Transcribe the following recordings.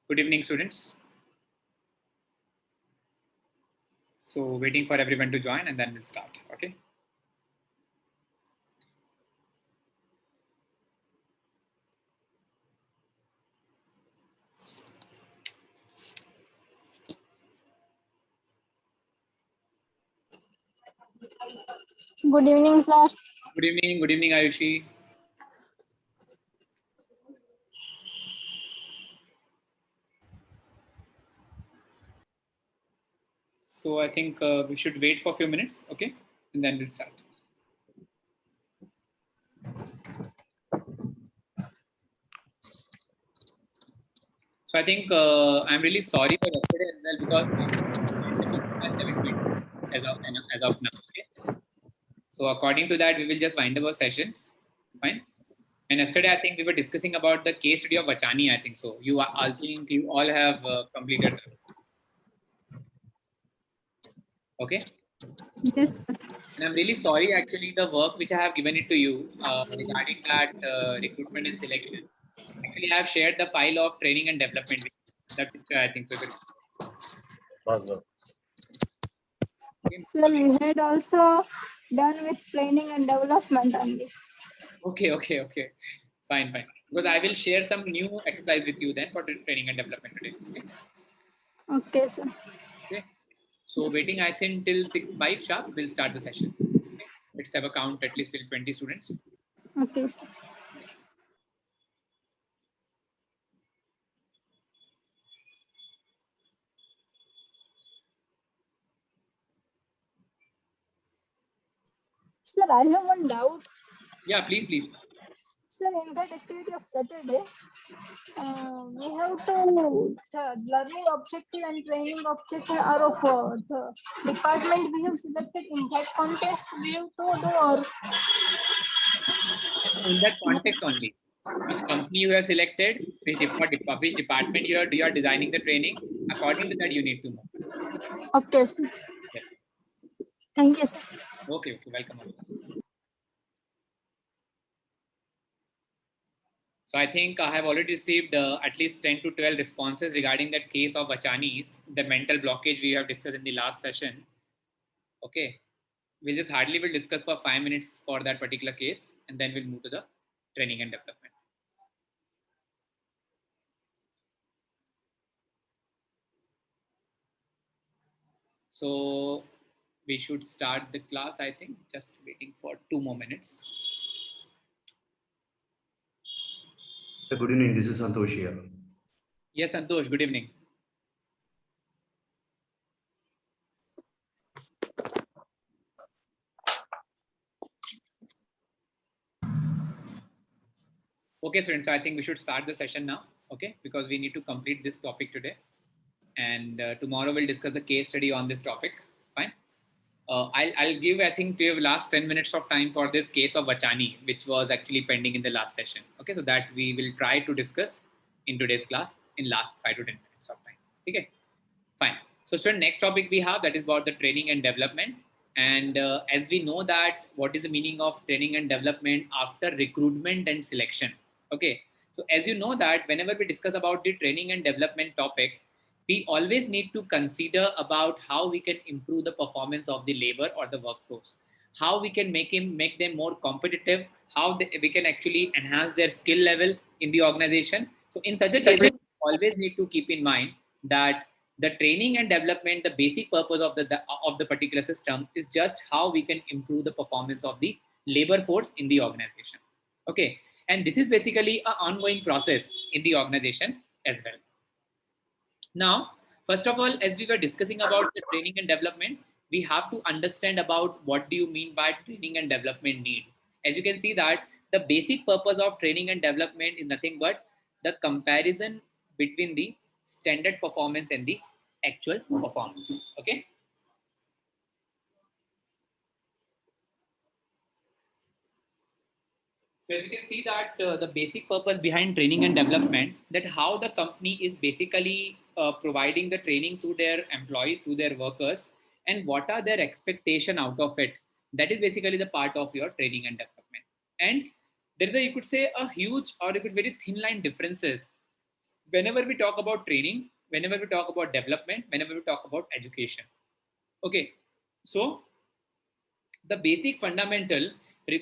Good evening, students. So waiting for everyone to join and then we'll start, okay? Good evening, sir. Good evening, Ayushi. So I think we should wait for a few minutes, okay? And then we'll start. So I think I'm really sorry for yesterday as well because as of now, okay? So according to that, we will just wind up our sessions, fine? And yesterday, I think we were discussing about the case study of Vachani, I think so. I think you all have completed that. Okay? Yes, sir. And I'm really sorry, actually, the work which I have given it to you regarding that recruitment and selection. Actually, I have shared the file of training and development. That picture, I think so. Okay. Sir, we had also done with training and development only. Okay. Fine. Because I will share some new exercise with you then for the training and development today. Okay, sir. Okay. So waiting, I think till 6:05 sharp, we'll start the session. Okay. Let's have a count at least till 20 students. Okay, sir. Sir, I have one doubt. Yeah, please. Sir, in that activity of Saturday, we have to the learning objective and training objective are of the department we have selected. In that context, we have to do or In that context only, which company you have selected, which department you are designing the training, according to that you need to know. okay, sir. Yes. Thank you, sir. Okay, welcome on this. So I think I have already received at least 10 to 12 responses regarding that case of Vachani's, the mental blockage we have discussed in the last session. Okay, we'll just hardly will discuss for 5 minutes for that particular case, and then we'll move to the training and development. So we should start the class, I think, just waiting for 2 more minutes. Sir, good evening. This is Santosh here. Yes, Santosh, good evening. Okay, students, so I think we should start the session now, okay, because we need to complete this topic today. And tomorrow we'll discuss the case study on this topic, fine. I'll give, I think, we have last 10 minutes of time for this case of Vachani, which was actually pending in the last session. Okay, so that we will try to discuss in today's class in last 5 to 10 minutes of time. Okay, fine. So next topic we have, that is about the training and development. And as we know that what is the meaning of training and development after recruitment and selection. Okay, so as you know that whenever we discuss about the training and development topic, we always need to consider about how we can improve the performance of the labor or the workforce, how we can make them more competitive, we can actually enhance their skill level in the organization. So in such a case, we always need to keep in mind that the training and development, the basic purpose of the particular system is just how we can improve the performance of the labor force in the organization. Okay, and this is basically an ongoing process in the organization as well. Now, first of all, as we were discussing about the training and development, we have to understand about what do you mean by training and development need. As you can see that the basic purpose of training and development is nothing but the comparison between the standard performance and the actual performance. Okay. So as you can see that the basic purpose behind training and development, that how the company is basically providing the training to their employees, to their workers, and what are their expectation out of it. That is basically the part of your training and development. And there is you could say a huge or you could very thin line differences whenever we talk about training, whenever we talk about development, whenever we talk about education. Okay, so the basic fundamental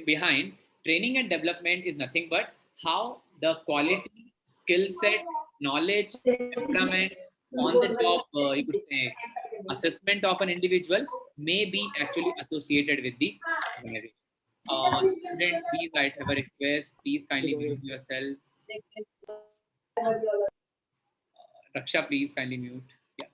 behind training and development is nothing but how the quality, skill set, knowledge, temperament, on the job, you could say, assessment of an individual may be actually associated with the organization. Student, please, I have a request. Please kindly mute yourself. Raksha, please kindly mute. Yeah.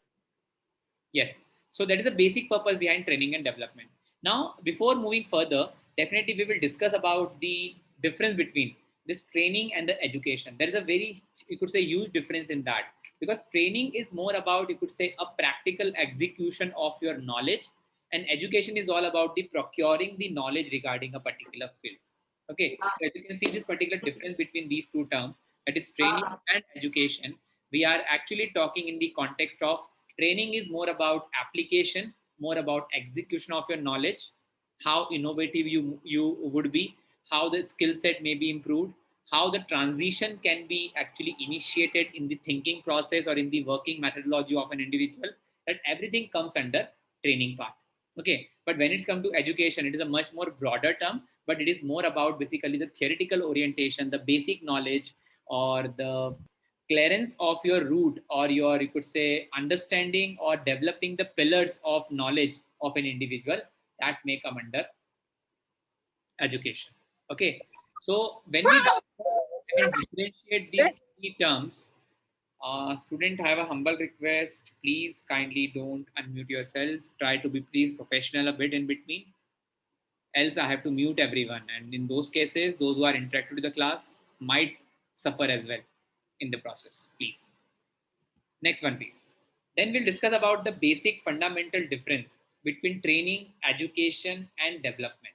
Yes. So that is the basic purpose behind training and development. Now, before moving further, definitely we will discuss about the difference between this training and the education. There is a very, you could say, huge difference in that, because training is more about, you could say, a practical execution of your knowledge, and education is all about the procuring the knowledge regarding a particular field. Okay, so as you can see this particular difference between these two terms, that is training and education, we are actually talking in the context of training is more about application, more about execution of your knowledge, how innovative you would be, how the skill set may be improved, how the transition can be actually initiated in the thinking process or in the working methodology of an individual. That everything comes under training part. Okay, but when it's come to education, it is a much more broader term, but it is more about basically the theoretical orientation, the basic knowledge, or the clearance of your root, or your, you could say, understanding or developing the pillars of knowledge of an individual, that may come under education. Okay, so when we and differentiate these three terms, student, I have a humble request. Please kindly don't unmute yourself. Try to be please professional a bit in between. Else I have to mute everyone. And in those cases, those who are interactive with the class might suffer as well in the process. Please. Next one, please. Then we'll discuss about the basic fundamental difference between training, education, and development.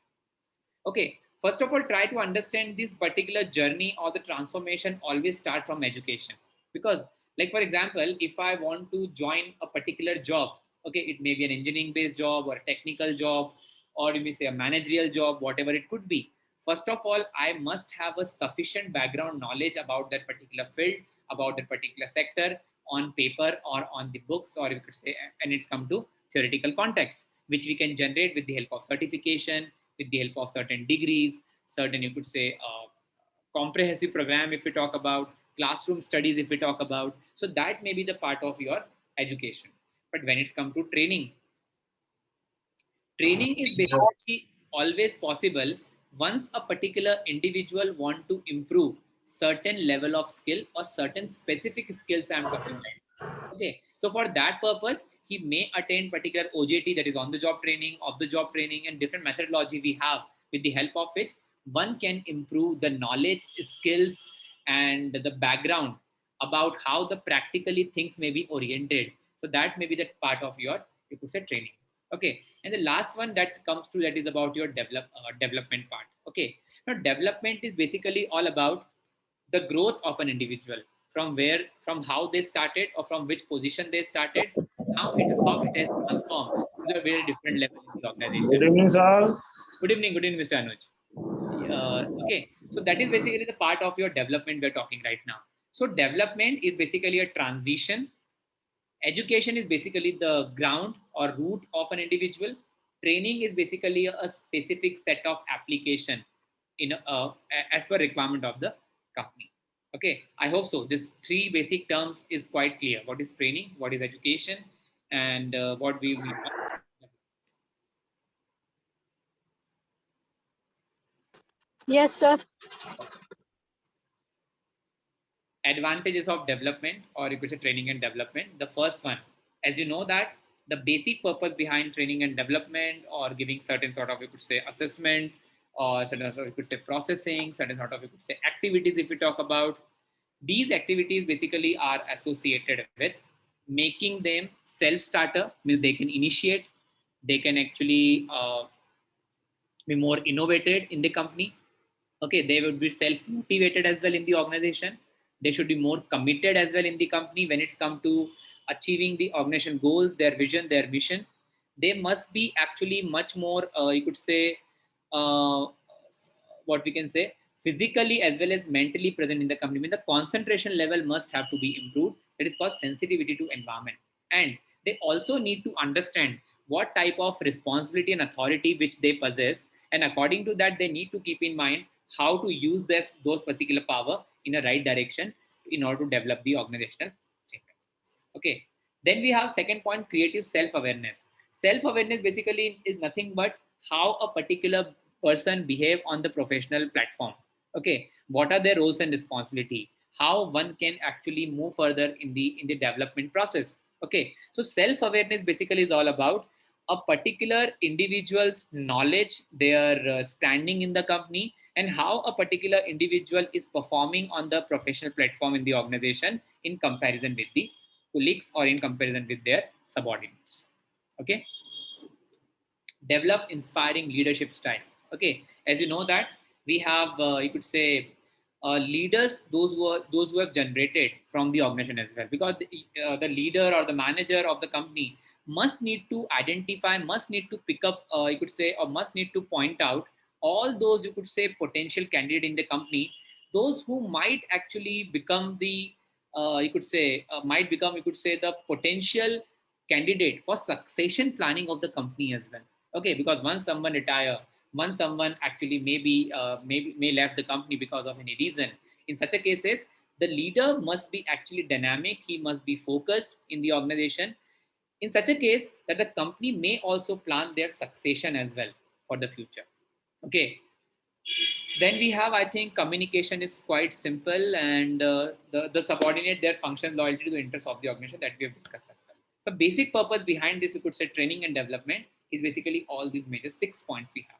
Okay, first of all, try to understand this particular journey or the transformation always start from education. Because, like for example, if I want to join a particular job, okay, it may be an engineering based job or a technical job, or you may say a managerial job, whatever it could be. First of all, I must have a sufficient background knowledge about that particular field, about that particular sector on paper or on the books, or you could say, and it's come to theoretical context, which we can generate with the help of certification, with the help of certain degrees, certain, you could say, comprehensive program if we talk about, classroom studies if we talk about. So that may be the part of your education. But when it's come to training, training is basically always possible once a particular individual want to improve certain level of skill or certain specific skills I'm talking about. Okay, so for that purpose, he may attain particular OJT, that is on the job training, off the job training, and different methodology we have, with the help of which one can improve the knowledge, skills, and the background about how the practically things may be oriented. So that may be that part of your, you could say, training. Okay, and the last one that comes to, that is about your development part. Okay, now development is basically all about the growth of an individual, from where, from how they started or from which position they started. Now it is how it has transformed to a very different level in the organization. Good evening, sir. Good evening, Mr. Anuj. Okay, so that is basically the part of your development we're talking right now. So development is basically a transition. Education is basically the ground or root of an individual. Training is basically a specific set of application in as per requirement of the company. Okay, I hope so. This three basic terms is quite clear. What is training, what is education, and what we will. Yes, sir. Advantages of development, or you could say training and development. The first one, as you know, that the basic purpose behind training and development, or giving certain sort of, you could say, assessment, or certain sort of, you could say, processing, certain sort of, you could say, activities if we talk about, these activities basically are associated with making them self-starter, means they can initiate, they can actually be more innovated in the company. Okay, they would be self-motivated as well in the organization. They should be more committed as well in the company when it's come to achieving the organization goals, their vision, their mission. They must be actually much more, you could say, uh, what we can say, physically as well as mentally present in the company. I mean, the concentration level must have to be improved. That is called sensitivity to environment. And they also need to understand what type of responsibility and authority which they possess. And according to that, they need to keep in mind how to use those particular power in a right direction in order to develop the organizational change. Okay. Then we have second point, creative self-awareness. Self-awareness basically is nothing but how a particular person behave on the professional platform. Okay. What are their roles and responsibility? How one can actually move further in the development process. Okay. So self-awareness basically is all about a particular individual's knowledge, their standing in the company, and how a particular individual is performing on the professional platform in the organization in comparison with the colleagues or in comparison with their subordinates. Okay. Develop inspiring leadership style. Okay. As you know that we have, you could say, leaders, those who have generated from the organization as well, because the leader or the manager of the company must need to identify, must need to pick up, you could say, or must need to point out all those, you could say, potential candidate in the company, those who might actually become the, you could say, might become, you could say, the potential candidate for succession planning of the company as well. Okay, because once someone retire, once someone actually may left the company because of any reason, in such a cases, the leader must be actually dynamic. He must be focused in the organization. In such a case, that the company may also plan their succession as well for the future. Okay. Then we have, I think, communication is quite simple, and the subordinate their function loyalty to the interests of the organization that we have discussed as well. The basic purpose behind this, you could say, training and development is basically all these major 6 points we have.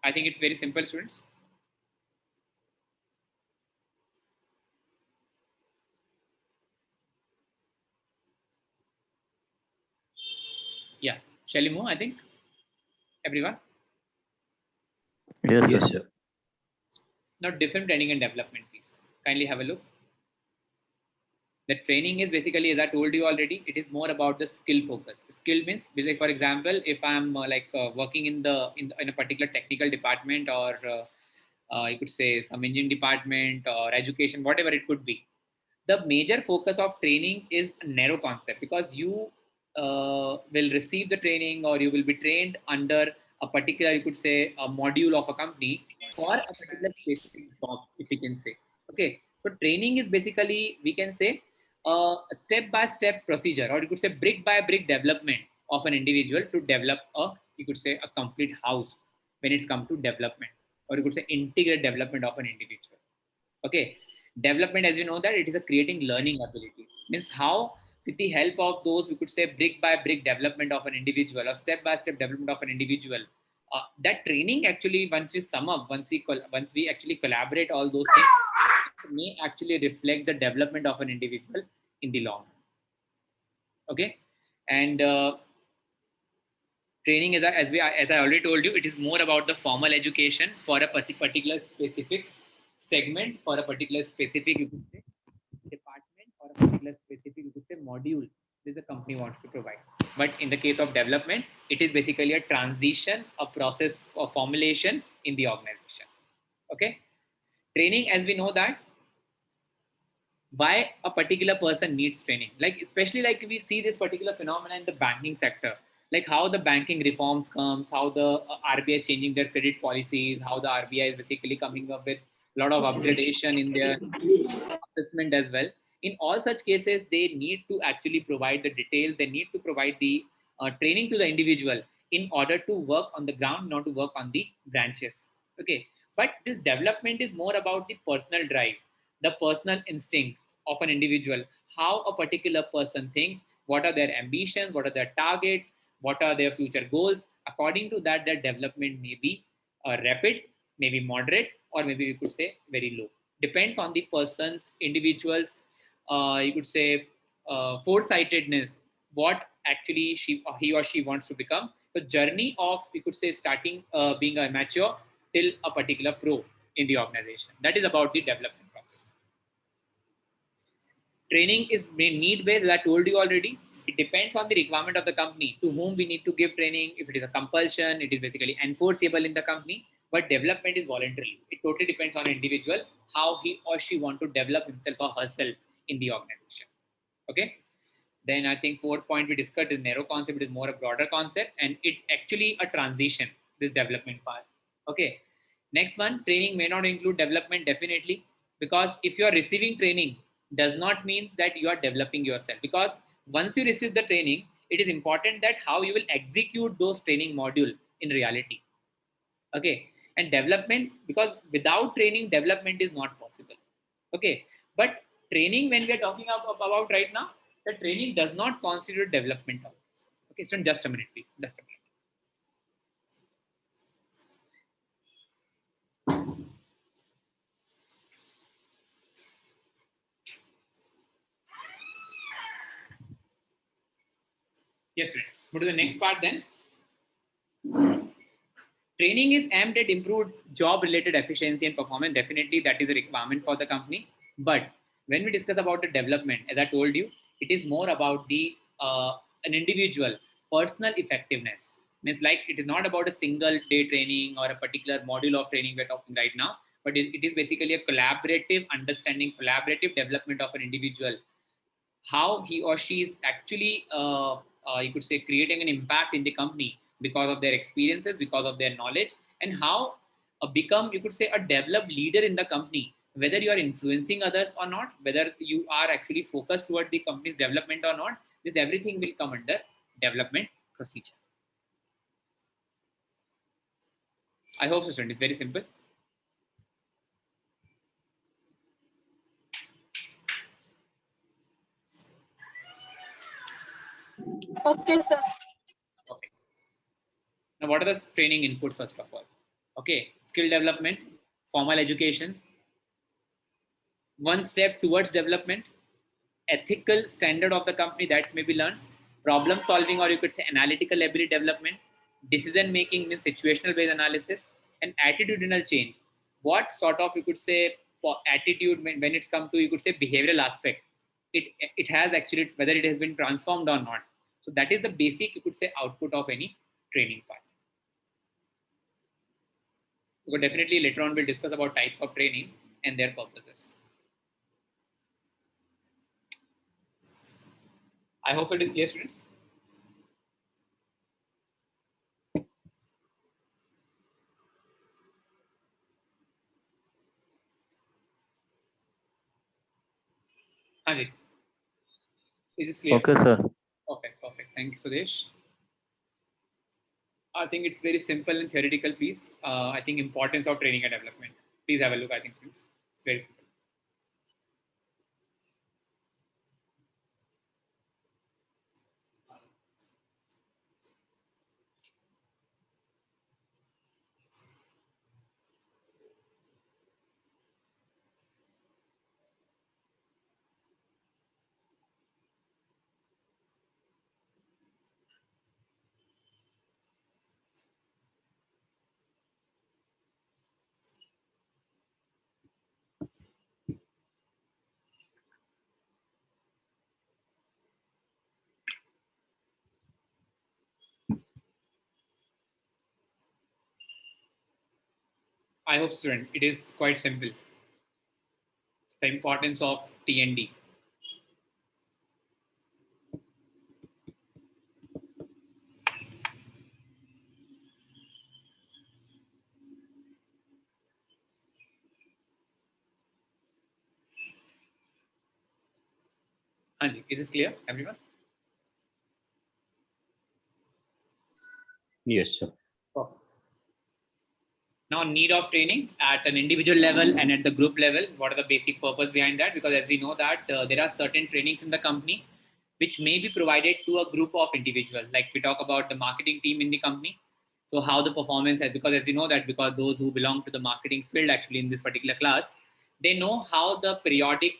I think it's very simple, students. Yeah. Shall we move? I think everyone. Yes, Yes, sir. sir. Now, different training and development, please. Kindly have a look. The training is basically, as I told you already, it is more about the skill focus. Skill means, like, for example, if I'm working in a particular technical department, or you could say some engineering department or education, whatever it could be. The major focus of training is a narrow concept, because you will receive the training, or you will be trained under a particular, you could say, a module of a company for a particular specific job, if you can say. Okay, so training is basically, we can say, a step-by-step procedure, or you could say brick by brick development of an individual to develop a, you could say, a complete house when it's come to development, or you could say integrated development of an individual. Okay, development, as you know that it is a creating learning abilities, means how with the help of those, we could say, brick by brick development of an individual or step by step development of an individual, that training actually, once we sum up, once we actually collaborate all those things, may actually reflect the development of an individual in the long run. Okay. And training, as I already told you, it is more about the formal education for a particular specific segment, for a particular specific, you could say, department, or a particular specific, you could say, module that the company wants to provide. But in the case of development, it is basically a transition, a process of formulation in the organization. Okay. Training, as we know that, why a particular person needs training, like especially like we see this particular phenomenon in the banking sector, like how the banking reforms comes, how the RBI is changing their credit policies, how the RBI is basically coming up with a lot of upgradation in their assessment as well. In all such cases, they need to actually provide the details, they need to provide the training to the individual in order to work on the ground, not to work on the branches. Okay, but this development is more about the personal drive, the personal instinct of an individual, how a particular person thinks, what are their ambitions, what are their targets, what are their future goals. According to that, their development may be rapid, maybe moderate, or maybe we could say very low. Depends on the person's, individual's, you could say, foresightedness, what actually he or she wants to become. The journey of, you could say, starting being a mature till a particular pro in the organization. That is about the development process. Training is need based, as I told you already. It depends on the requirement of the company to whom we need to give training. If it is a compulsion, it is basically enforceable in the company. but development is voluntary. It totally depends on individual, how he or she want to develop himself or herself in the organization. Okay. Then I think fourth point we discussed is narrow concept. It is more a broader concept, and it actually a transition, this development part. Okay. Next one, training may not include development, definitely, because if you are receiving training, does not means that you are developing yourself. Because once you receive the training, it is important that how you will execute those training module in reality. Okay. And development, because without training, development is not possible. Okay. But training, when we are talking about right now, the training does not constitute development. Okay. So just a minute, please. Just a minute. Yes, sir. Go to the next part then. Training is aimed at improved job-related efficiency and performance. Definitely, that is a requirement for the company. But when we discuss about the development, as I told you, it is more about the an individual personal effectiveness. Means like it is not about a single day training or a particular module of training we're talking right now, but it is basically a collaborative understanding, collaborative development of an individual, how he or she is actually, you could say, creating an impact in the company because of their experiences, because of their knowledge, and how become, you could say, a developed leader in the company, whether you are influencing others or not, whether you are actually focused toward the company's development or not. This everything will come under development procedure. I hope so, student. It's very simple. Okay, sir. Okay. Now, what are the training inputs first of all? Okay, skill development, formal education, one step towards development, ethical standard of the company that may be learned, problem solving, or you could say analytical ability development, decision making means situational based analysis, and attitudinal change. What sort of, you could say, attitude when it's come to, you could say, behavioral aspect, it has actually, whether it has been transformed or not. So that is the basic, you could say, output of any training part. So definitely later on we'll discuss about types of training and their purposes. I hope it is clear, students. Ajit, is this clear? Okay, sir. Perfect, perfect. Thank you, Sudesh. I think it's very simple and theoretical piece. I think importance of training and development. Please have a look. I think students, it's very simple. I hope, student, it is quite simple. The importance of TND. Anji, is this clear, everyone? Yes, sir. Perfect. Now, need of training at an individual level and at the group level. What are the basic purpose behind that? Because as we know that there are certain trainings in the company which may be provided to a group of individuals. Like we talk about the marketing team in the company. So how the performance has, because as you know that, because those who belong to the marketing field actually in this particular class, they know how the periodic,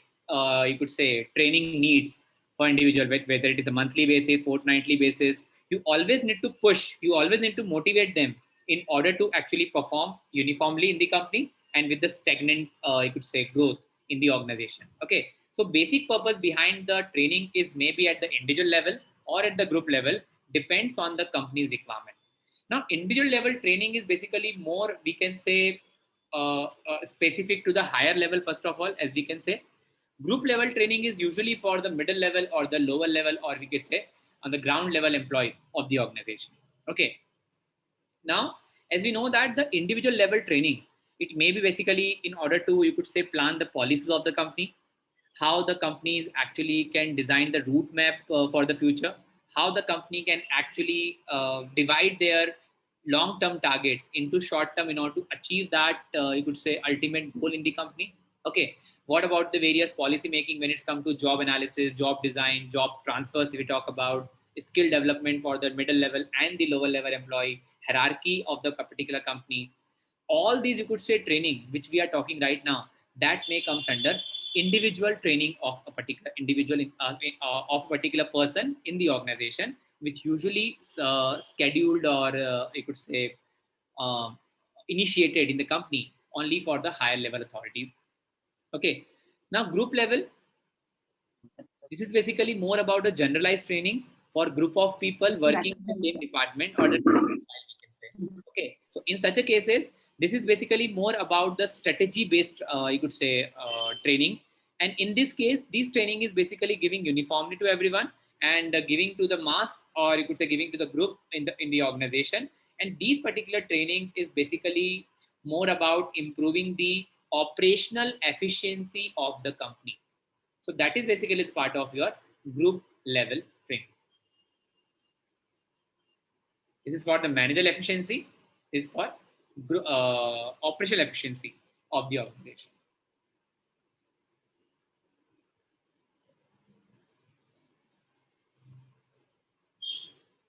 you could say, training needs for individual, whether it is a monthly basis, fortnightly basis. You always need to push, you always need to motivate them in order to actually perform uniformly in the company and with the stagnant, you could say, growth in the organization. Okay. So basic purpose behind the training is maybe at the individual level or at the group level, depends on the company's requirement. Now, individual level training is basically more, we can say, specific to the higher level, first of all, as we can say. Group level training is usually for the middle level or the lower level, or we could say on the ground level employees of the organization. Okay. Now, as we know that the individual level training, it may be basically in order to, you could say, plan the policies of the company, how the companies actually can design the route map for the future, how the company can actually divide their long-term targets into short-term in order to achieve that, you could say, ultimate goal in the company. Okay. What about the various policy making when it's come to job analysis, job design, job transfers, if we talk about skill development for the middle level and the lower level employee, hierarchy of the particular company. All these, you could say, training which we are talking right now, that may comes under individual training of a particular individual of a particular person in the organization, which usually scheduled or you could say initiated in the company only for the higher level authorities. Okay. Now, group level, this is basically more about a generalized training for group of people working in the same department or the we can say. Okay, so in such a cases, this is basically more about the strategy based, you could say, training. And in this case, this training is basically giving uniformity to everyone and giving to the mass, or you could say giving to the group in the organization. And these particular training is basically more about improving the operational efficiency of the company. So that is basically the part of your group level training. This is for the managerial efficiency. This is for operational efficiency of the organization.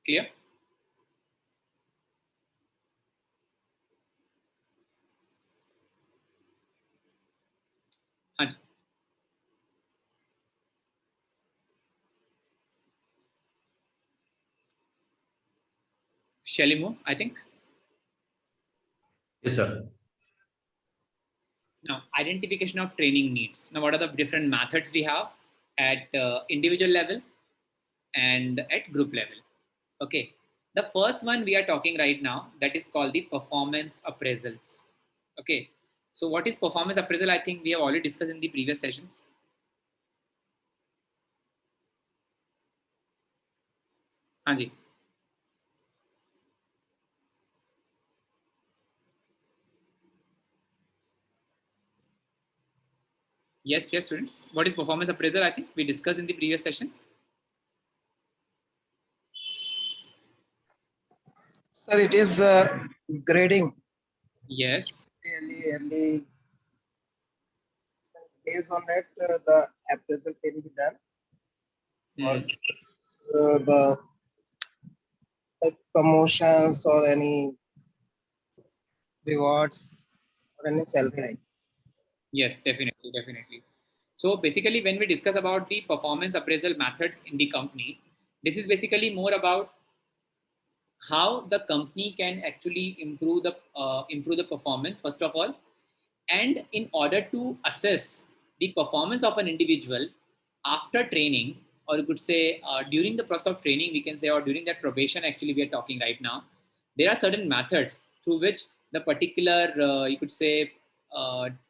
Clear? Haan ji. Shalimo, I think. Yes, sir. Now, identification of training needs. Now, what are the different methods we have at individual level and at group level? Okay. The first one we are talking right now, that is called the performance appraisals. Okay. So what is performance appraisal? I think we have already discussed in the previous sessions. Haan ji. Yes, yes, students. What is performance appraisal? I think we discussed in the previous session. Sir, it is grading. Yes. Early. Based on that, the appraisal can be done. Or the like promotions or any rewards or any salary. Yes, definitely, definitely. So basically, when we discuss about the performance appraisal methods in the company, this is basically more about how the company can actually improve the performance first of all, and in order to assess the performance of an individual after training, or you could say during the process of training, we can say, or during that probation, actually we are talking right now, there are certain methods through which the particular you could say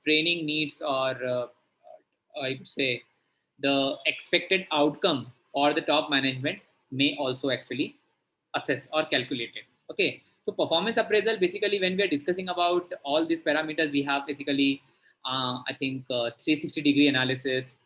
training needs, or you could say the expected outcome for the top management may also actually assess or calculate it. Okay. So performance appraisal, basically when we are discussing about all these parameters, we have basically, I think 360-degree analysis,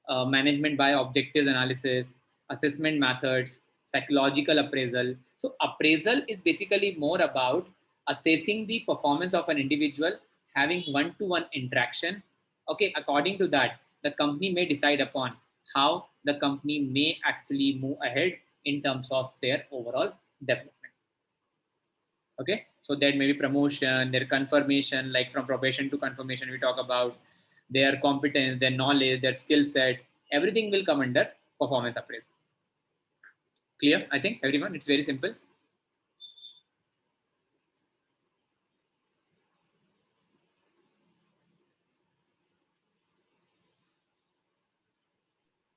management by objectives analysis, assessment methods, psychological appraisal. So appraisal is basically more about assessing the performance of an individual, having one-to-one interaction. Okay. According to that, the company may decide upon how the company may actually move ahead in terms of their overall development. Okay, so there may be promotion, their confirmation, like from probation to confirmation, we talk about their competence, their knowledge, their skill set, everything will come under performance appraisal. Clear? I think everyone, it's very simple.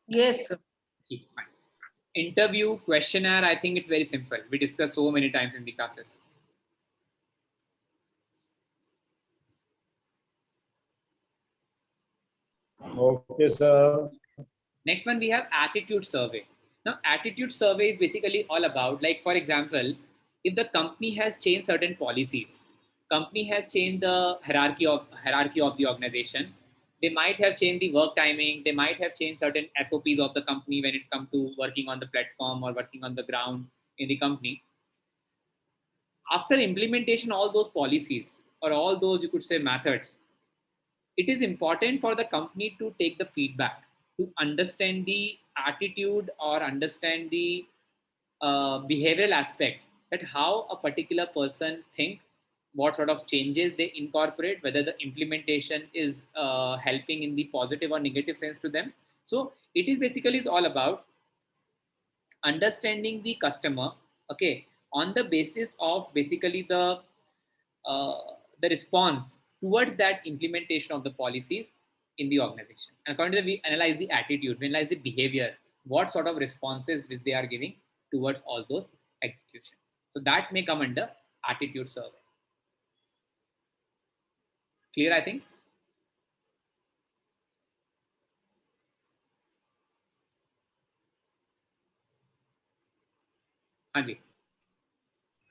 Yes. Okay, fine. Interview questionnaire, I think it's very simple. We discussed so many times in the classes. Okay, sir. Next one, we have attitude survey. Now, attitude survey is basically all about, like, for example, if the company has changed certain policies, company has changed the hierarchy of the organization. They might have changed the work timing. They might have changed certain SOPs of the company when it's come to working on the platform or working on the ground in the company. After implementation, all those policies or all those, you could say, methods, it is important for the company to take the feedback, to understand the attitude or understand the behavioral aspect, that how a particular person think, what sort of changes they incorporate, whether the implementation is helping in the positive or negative sense to them. So it is basically is all about understanding the customer, okay, on the basis of basically uh, the response towards that implementation of the policies in the organization. And according to that, we analyze the attitude, we analyze the behavior, what sort of responses which they are giving towards all those execution. So that may come under attitude survey. Clear, I think? Anji.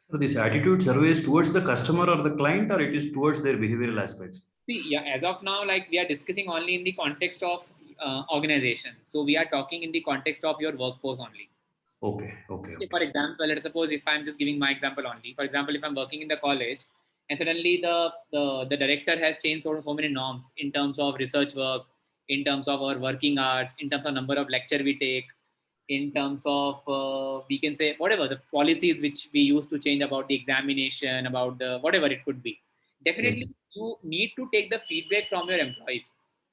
So this attitude survey is towards the customer or the client, or it is towards their behavioral aspects? See, yeah, as of now, like we are discussing only in the context of organization. So we are talking in the context of your workforce only. Okay, okay, okay. For example, let's suppose if I'm just giving my example only. For example, if I'm working in the college and suddenly the director has changed so many norms in terms of research work, in terms of our working hours, in terms of number of lecture we take, in terms of we can say whatever the policies which we used to change about the examination, about the whatever it could be. Definitely, you need to take the feedback from your employees.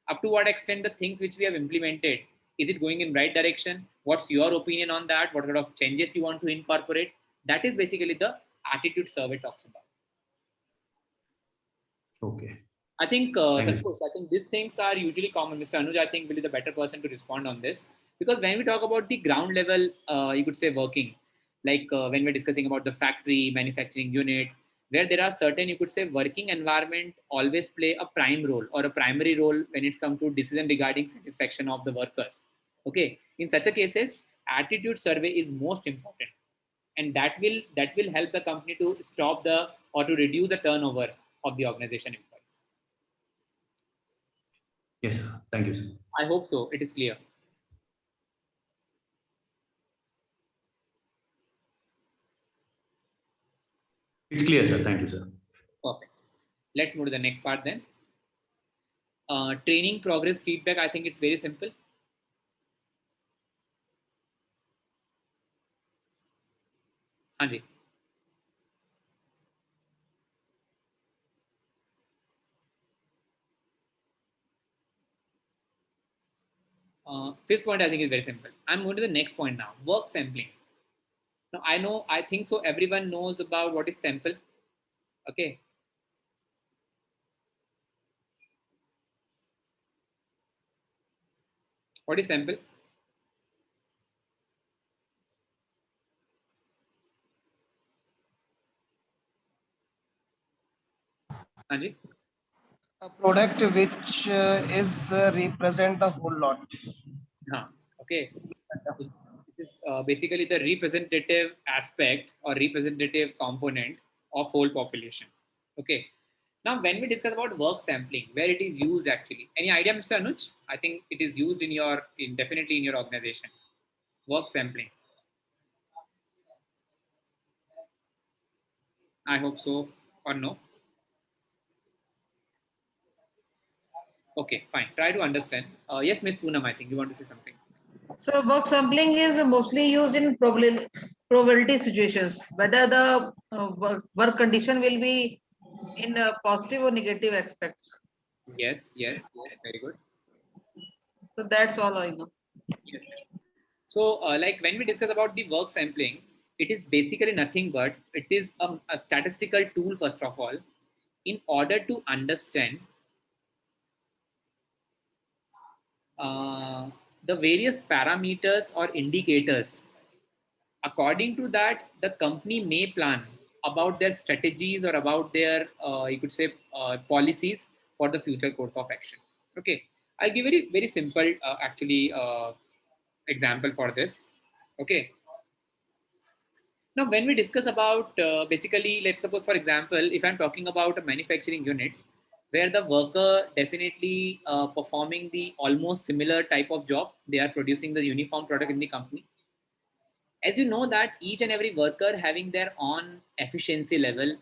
Up to what extent the things which we have implemented, is it going in right direction? What's your opinion on that? What sort of changes you want to incorporate? That is basically the attitude survey talks about. Okay. I think, Thank you. Santosh, I think these things are usually common. Mr. Anuj, I think, will be the better person to respond on this, because when we talk about the ground level, you could say working, like when we're discussing about the factory, manufacturing unit, where there are certain, you could say, working environment always play a prime role or a primary role when it's come to decision regarding satisfaction of the workers. Okay, in such a cases, attitude survey is most important, and that will help the company to stop the or to reduce the turnover of the organization employees. Yes, sir. Thank you, sir. I hope so. It is clear. It's clear, sir. Thank you, sir. Perfect. Let's move to the next part then. Training progress feedback. I think it's very simple. Anji. Fifth point, I think, is very simple. I'm going to the next point now. Work sampling. Now, I think so. Everyone knows about what is sample. Okay. What is sample? Anji. A product which is represent the whole lot. Okay. This is basically the representative aspect or representative component of whole population. Okay. Now, when we discuss about work sampling, where it is used actually, any idea, Mr. Anuj? I think it is used definitely in your organization. Work sampling. I hope so, or no? Okay, fine. Try to understand. Yes, Miss Poonam, I think you want to say something. So work sampling is mostly used in probability situations, whether the work condition will be in positive or negative aspects. Yes, very good. So that's all I know. Yes. So, like when we discuss about the work sampling, it is basically nothing but it is a statistical tool, first of all, in order to understand the various parameters or indicators. According to that, the company may plan about their strategies or about their, you could say, policies for the future course of action. Okay. I'll give very simple example for this. Okay. Now, when we discuss about basically, let's suppose, for example, if I'm talking about a manufacturing unit where the worker definitely performing the almost similar type of job, they are producing the uniform product in the company. As you know that each and every worker having their own efficiency level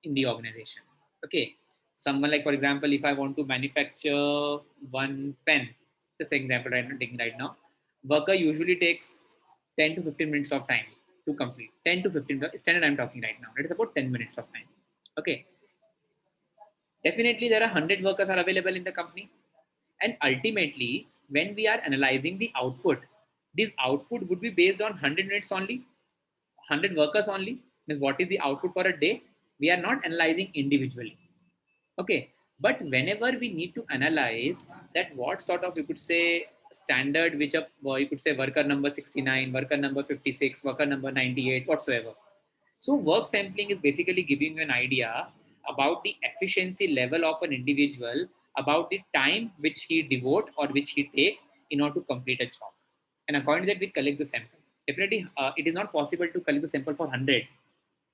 in the organization. Okay. Someone like, for example, if I want to manufacture one pen, just an example right now, worker usually takes 10 to 15 minutes of time to complete. 10 to 15 standard I'm talking right now. It is about 10 minutes of time. Okay. Definitely there are 100 workers are available in the company. And ultimately, when we are analyzing the output, this output would be based on 100 minutes only, 100 workers only. Means what is the output for a day? We are not analyzing individually. Okay. But whenever we need to analyze that what sort of, you could say, standard, which you could say worker number 69, worker number 56, worker number 98, whatsoever. So work sampling is basically giving you an idea about the efficiency level of an individual, about the time which he devote or which he take in order to complete a job. And according to that, we collect the sample. Definitely, it is not possible to collect the sample for 100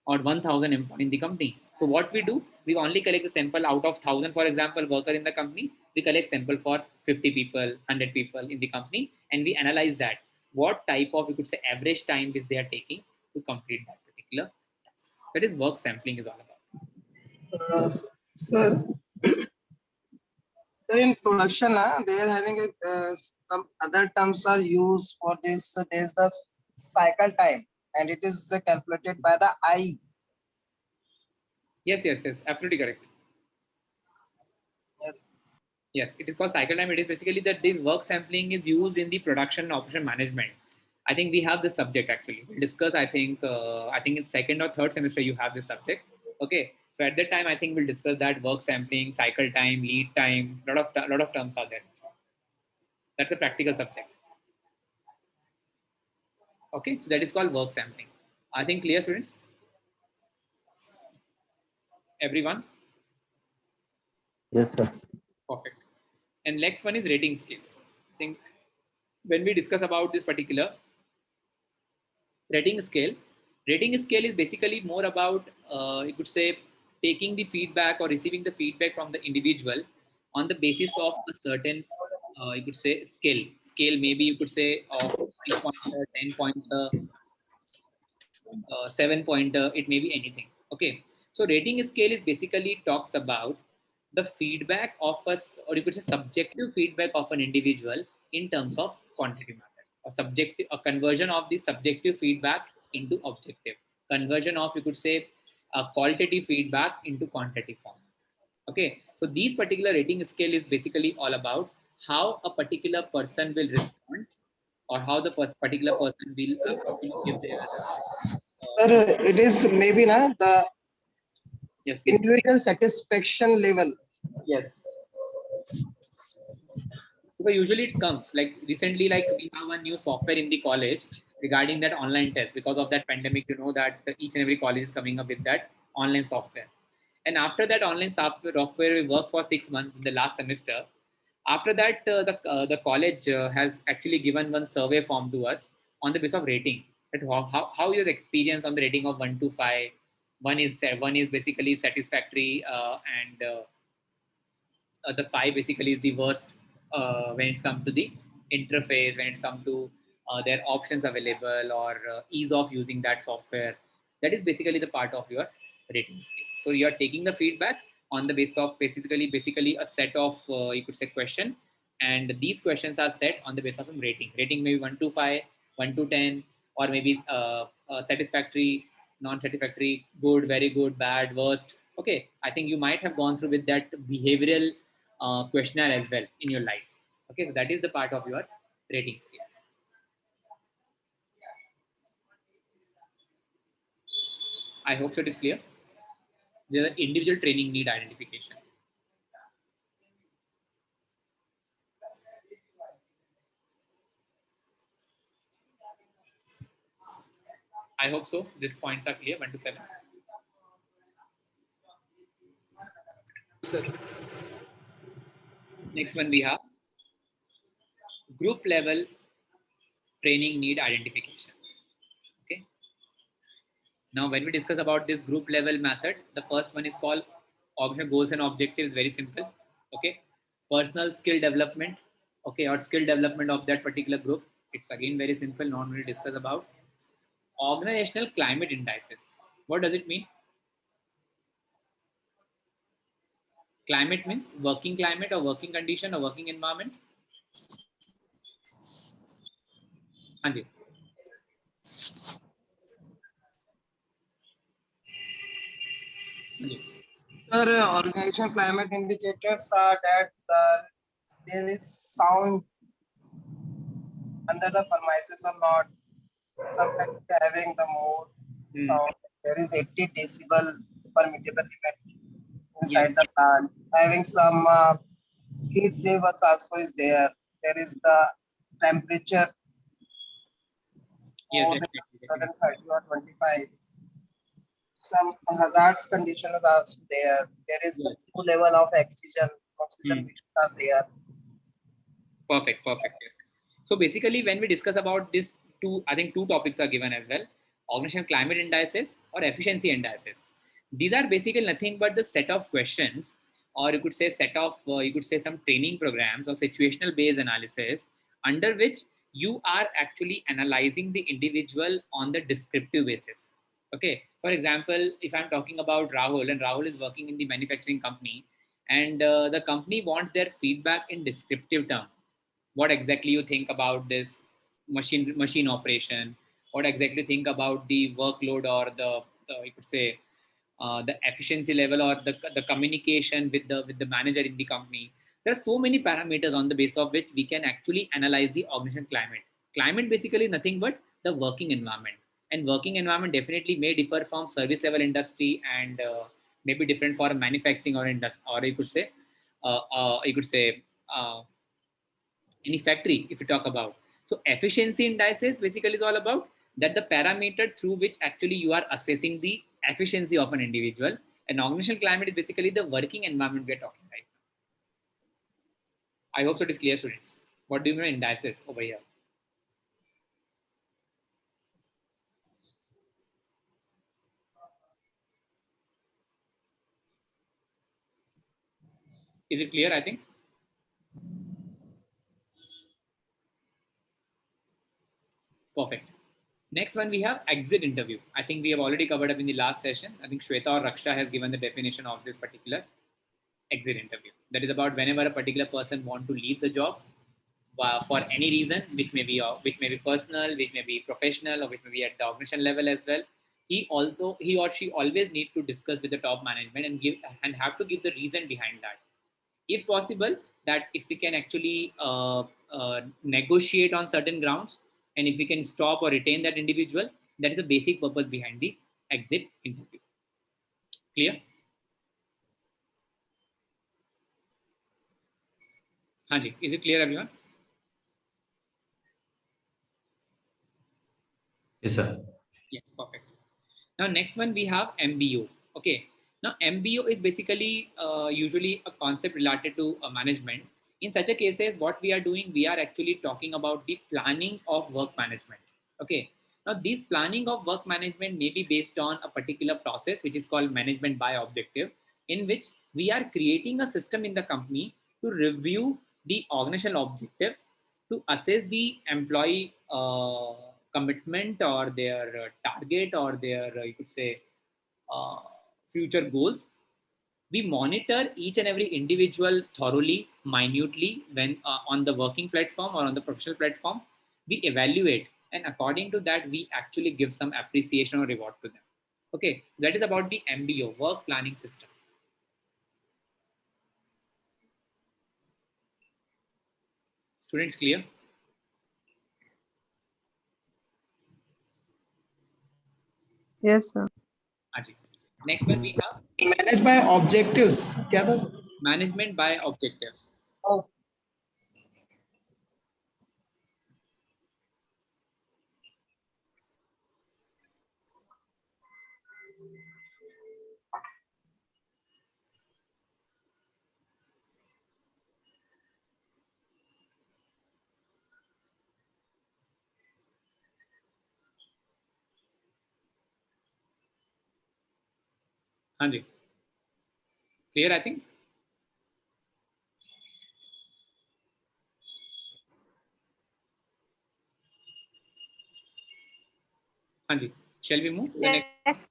or 1000 in the company. So what we do, we only collect the sample out of 1000, for example, worker in the company. We collect sample for 50 people, 100 people in the company, and we analyze that what type of, we could say, average time is they are taking to complete that particular task. That is work sampling is all about. Sir, sir, in production, they are having some other terms are used for this. There is the cycle time, and it is calculated by the I. Yes, absolutely correct. Yes. Yes, it is called cycle time. It is basically that this work sampling is used in the production and operation management. I think we have this subject actually. We'll discuss, I think in second or third semester you have this subject. Okay. So at that time, I think we'll discuss that work sampling, cycle time, lead time, lot of terms are there. That's a practical subject. Okay. So that is called work sampling. I think clear, students? Everyone? Yes, sir. Perfect. And next one is rating scales. I think when we discuss about this particular rating scale is basically more about, you could say, taking the feedback or receiving the feedback from the individual on the basis of a certain, you could say, scale. Maybe you could say of 5-pointer, 10-pointer, 7-pointer. It may be anything. Okay. So rating scale is basically talks about the feedback of us, or you could say subjective feedback of an individual in terms of quantity matter, or subjective, a conversion of the subjective feedback into objective, conversion of, you could say, a qualitative feedback into quantitative form. Okay, so these particular rating scale is basically all about how a particular person will respond, or how the particular person will give their Sir, it is maybe the yes, individual satisfaction level. yes. Because usually it comes like recently, like we have a new software in the college regarding that online test. Because of that pandemic, you know that each and every college is coming up with that online software. And after that online software, we work for 6 months in the last semester. After that, the college has actually given one survey form to us on the basis of rating. That how your experience on the rating of 1 to 5. One is basically satisfactory, and the 5 basically is the worst when it's come to the interface, when it's come to their options available, or ease of using that software. That is basically the part of your rating scale. So you're taking the feedback on the basis of basically a set of, you could say, question, and these questions are set on the basis of rating. Rating maybe 1 to 5, 1 to 10, or maybe satisfactory, non-satisfactory, good, very good, bad, worst. Okay, I think you might have gone through with that behavioral questionnaire as well in your life. Okay, so that is the part of your rating scales. I hope so it is clear. The individual training need identification. I hope so. These points are clear. 1 to 7. Sir. Next one we have group level training need identification. Okay. Now, when we discuss about this group level method, the first one is called organizational goals and objectives. Very simple. Okay. Personal skill development. Okay, or skill development of that particular group. It's again very simple. Not really discuss about organizational climate indices. What does it mean? Climate means working climate or working condition or working environment. Anji. Anji. Sir, organization climate indicators are that there is sound under the premises or not. Sometimes having the more sound. There is 80 decibel permittable limit inside the plant. Having some heat levels also is there. There is the temperature Yes, more definitely. than 30 or 25. Some hazards conditions are also there. There is the Yes. two level of oxygen meters are there. Perfect, perfect. Yes. So basically, when we discuss about this two, I think two topics are given as well: organizational climate indices or efficiency indices. These are basically nothing but the set of questions, or you could say set of, you could say some training programs or situational based analysis under which you are actually analyzing the individual on the descriptive basis. Okay. For example, if I'm talking about Rahul, and Rahul is working in the manufacturing company, and the company wants their feedback in descriptive terms. What exactly you think about this machine operation, what exactly you think about the workload or the you could say the efficiency level or the communication with the manager in the company. There are so many parameters on the basis of which we can actually analyze the organization climate basically nothing but the working environment, and working environment definitely may differ from service level industry and maybe different for manufacturing or industry, or you could say any factory if you talk about. So efficiency indices basically is all about that the parameter through which actually you are assessing the efficiency of an individual. And organizational climate is basically the working environment we are talking right now. I hope so it is clear, students. What do you mean indices over here? Is it clear? I think. Perfect. Next one we have exit interview. I think we have already covered up in the last session. I think Shweta or Raksha has given the definition of this particular exit interview. That is about whenever a particular person want to leave the job for any reason, which may be personal, which may be professional, or which may be at the organization level as well. He or she always need to discuss with the top management and have to give the reason behind that. If possible, that if we can actually negotiate on certain grounds, and if we can stop or retain that individual, that is the basic purpose behind the exit interview. Clear? Hanji, is it clear, everyone? Yes, sir. Yes, perfect. Now, next one we have MBO. Okay. Now, MBO is basically usually a concept related to management. In such a cases, what we are doing, we are actually talking about the planning of work management. Okay. Now, this planning of work management may be based on a particular process, which is called management by objective, in which we are creating a system in the company to review the organizational objectives, to assess the employee commitment or their target or their you could say uh, future goals. We monitor each and every individual thoroughly, minutely when on the working platform or on the professional platform. We evaluate, and according to that, we actually give some appreciation or reward to them. Okay, that is about the MBO, work planning system. Students, clear? Yes, sir. Ajit. Next one we have Managed by objectives. क्या था? management by objectives. Oh, हाँ जी, clear I think. हाँ जी, shall we move to the next? Yes.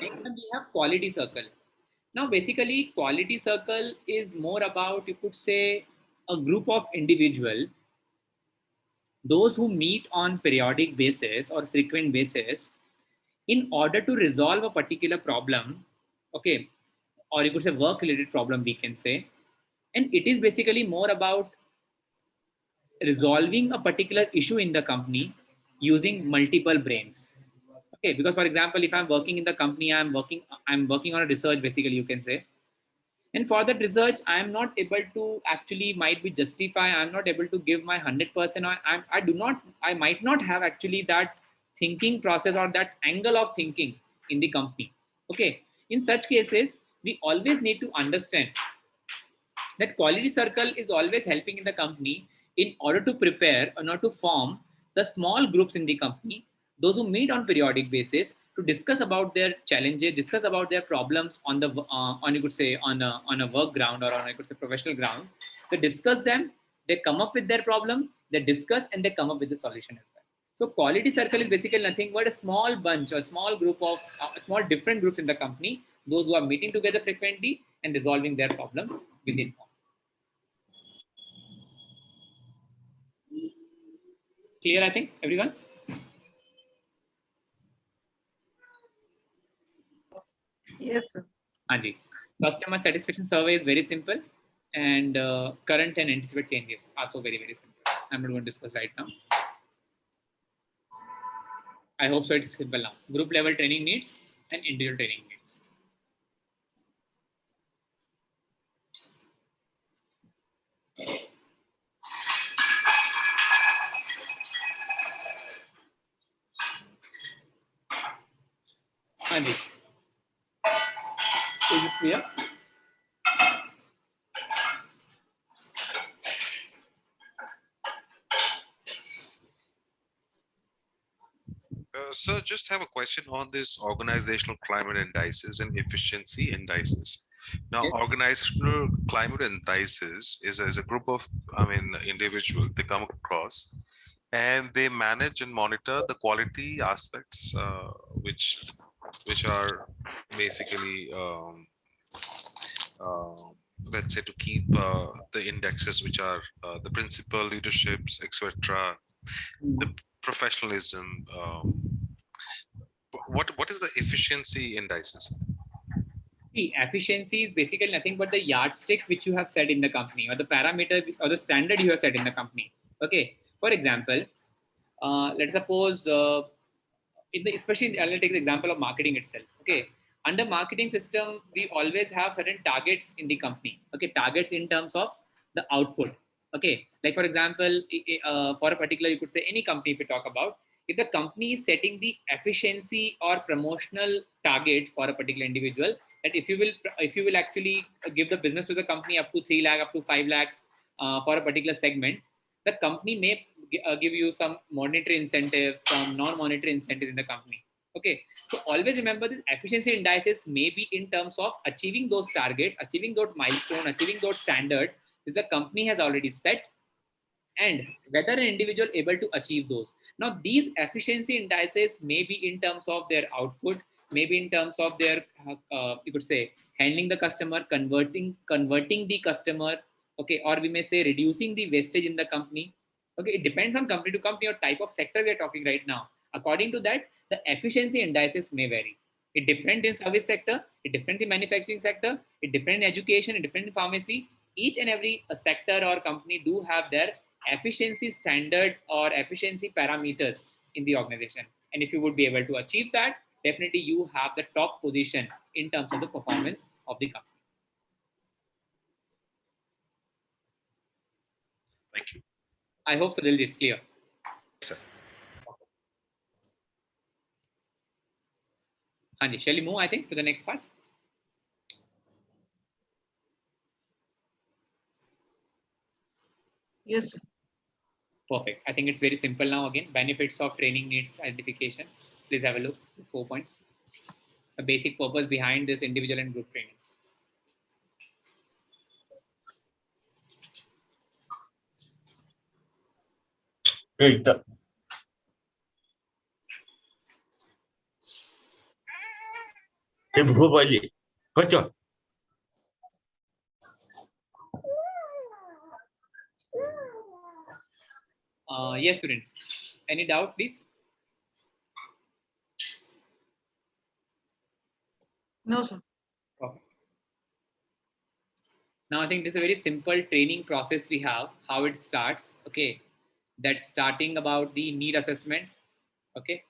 Next one we have quality circle. Now basically quality circle is more about, you could say, a group of individual, those who meet on periodic basis or frequent basis in order to resolve a particular problem, okay, or you could say work related problem we can say. And it is basically more about resolving a particular issue in the company using multiple brains. Okay, because for example, if I'm working in the company, I'm working on a research, basically you can say. And for that research, I am not able to actually might be justify, I'm not able to give my 100%, or I might not have actually that thinking process or that angle of thinking in the company. Okay, in such cases, we always need to understand that quality circle is always helping in the company in order to prepare or not to form the small groups in the company, those who meet on periodic basis to discuss about their challenges, discuss about their problems on the on, you could say, on a work ground or on, I could say, professional ground. They discuss them, they come up with their problem, they discuss, and they come up with the solution as well. So quality circle is basically nothing but a small bunch or small group of small different groups in the company, those who are meeting together frequently and resolving their problem within. Clear, I think, everyone? Yes, sir. Anji. Customer satisfaction survey is very simple, and current and anticipate changes also very, very simple. I'm not going to discuss right now. I hope so it's simple now. Group level training needs and individual training needs. Anji. Is this clear? Sir, just have a question on this organizational climate indices and efficiency indices. Now, Yes. organizational climate indices is a group of, individuals they come across, and they manage and monitor the quality aspects, which are basically, uh, let's say, to keep the indexes, which are the principal leaderships, etc., the professionalism. What is the efficiency indices? See, efficiency is basically nothing but the yardstick which you have set in the company, or the parameter or the standard you have set in the company. Okay. For example, let's suppose especially I'll take the example of marketing itself. Okay. Under marketing system, we always have certain targets in the company. Okay. Targets in terms of the output. Okay. Like for example, for a particular, you could say any company, if you talk about, if the company is setting the efficiency or promotional target for a particular individual, that if you will actually give the business to the company up to 3 lakh, up to 5 lakhs for a particular segment, the company may give you some monetary incentives, some non-monetary incentives in the company. Okay, so always remember this efficiency indices may be in terms of achieving those targets, achieving those milestones, achieving those standards which the company has already set, and whether an individual able to achieve those. Now, these efficiency indices may be in terms of their output, maybe in terms of their, you could say, handling the customer, converting the customer, okay, or we may say reducing the wastage in the company. Okay, it depends on company to company or type of sector we are talking right now. According to that, the efficiency indices may vary. It different in service sector, it different in manufacturing sector, it different in education, it different in pharmacy. Each and every sector or company do have their efficiency standard or efficiency parameters in the organization. And if you would be able to achieve that, definitely you have the top position in terms of the performance of the company. Thank you. I hope so is clear. Sir. Anji, shall we move, I think, to the next part? Yes, sir. Perfect. I think it's very simple now. Again, benefits of training needs identification. Please have a look. These 4 points. the basic purpose behind this individual and group trainings. Great. Bhupali, Kocho. Yes, students. Any doubt, please? No, sir. Okay. Now, I think this is a very simple training process we have, how it starts. Okay. That's starting about the need assessment. Okay.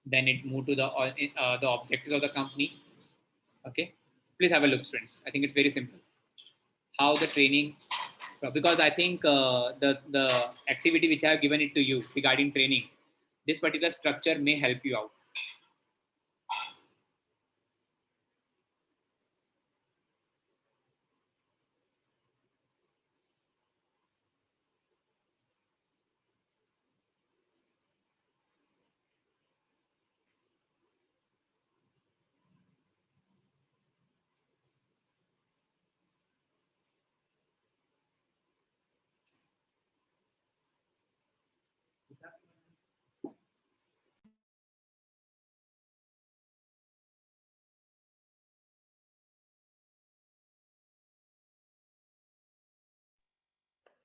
Then it moved to the objectives of the company. Okay. Please have a look, students. I think it's very simple. How the training, because I think the activity which I have given it to you regarding training, this particular structure may help you out.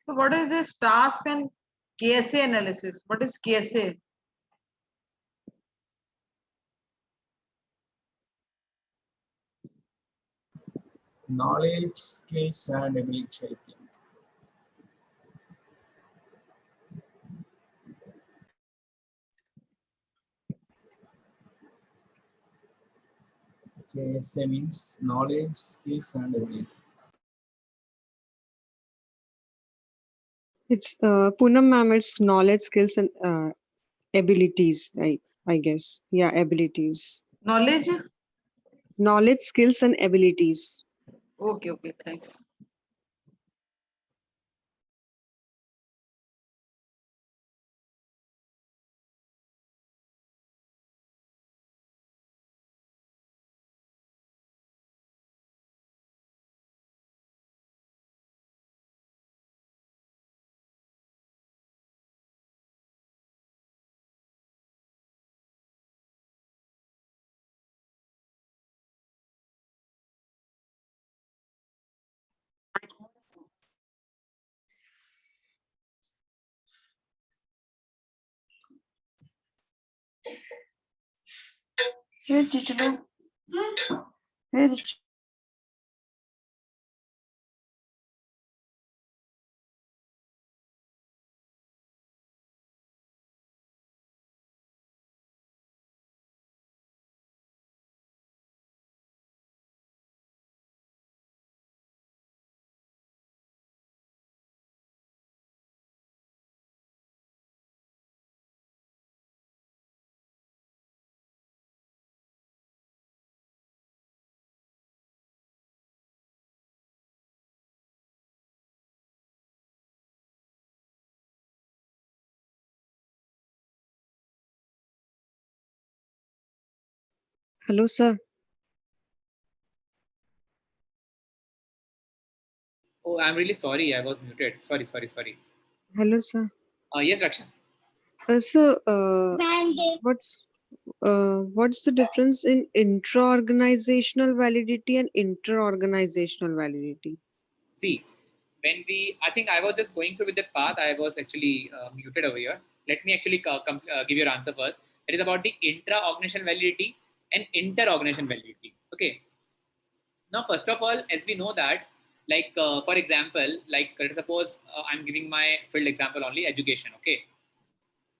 So what is this task and KSA analysis? What is KSA? Knowledge, skills, and ability, I think. KSA means knowledge, skills, and ability. It's Poonam ma'am, it's knowledge, skills, and abilities, right? I guess. Yeah, abilities. Knowledge? Knowledge, skills, and abilities. Okay, okay, thanks. Where did you know? Where did you? Hello, sir. Oh, I'm really sorry. I was muted. Sorry. Hello, sir. Yes, Raksha. So, what's the difference in intra-organizational validity and inter-organizational validity? See, I think I was just going through with the path. I was actually muted over here. Let me actually give your answer first. It is about the intra-organizational validity and inter-organizational validity. Okay. Now, first of all, as we know that, like, for example, like, suppose I'm giving my field example only, education. Okay.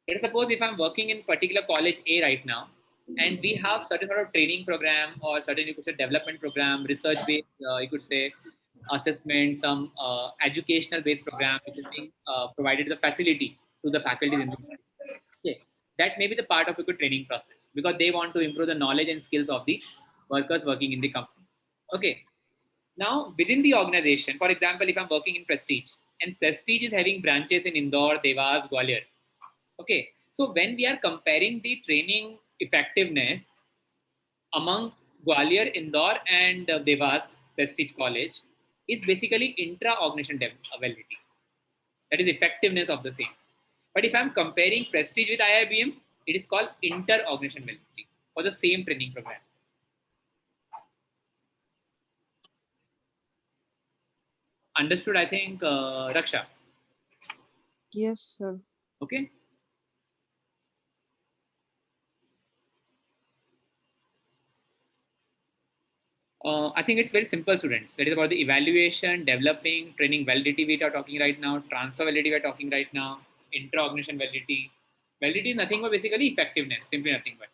Let us suppose if I'm working in particular college A right now, and we have certain sort of training program or certain, you could say, development program, research based, you could say, assessment, some educational based program which is being provided the facility to the faculty in the university. Okay, that may be the part of a good training process because they want to improve the knowledge and skills of the workers working in the company. Okay, now within the organization, for example, if I'm working in Prestige and Prestige is having branches in Indore, Devas, Gwalior. Okay, So when we are comparing the training effectiveness among Gwalior, Indore, and Devas Prestige College, is basically intra-organization validity. That is effectiveness of the same. But if I'm comparing Prestige with IIBM, it is called inter-organization validity for the same training program. Understood, I think, Raksha. Yes, sir. Okay. I think it's very simple, students. That is about the evaluation, developing, training validity we are talking right now, transfer validity we are talking right now, intra-organization validity. Validity is nothing but basically effectiveness, simply nothing but.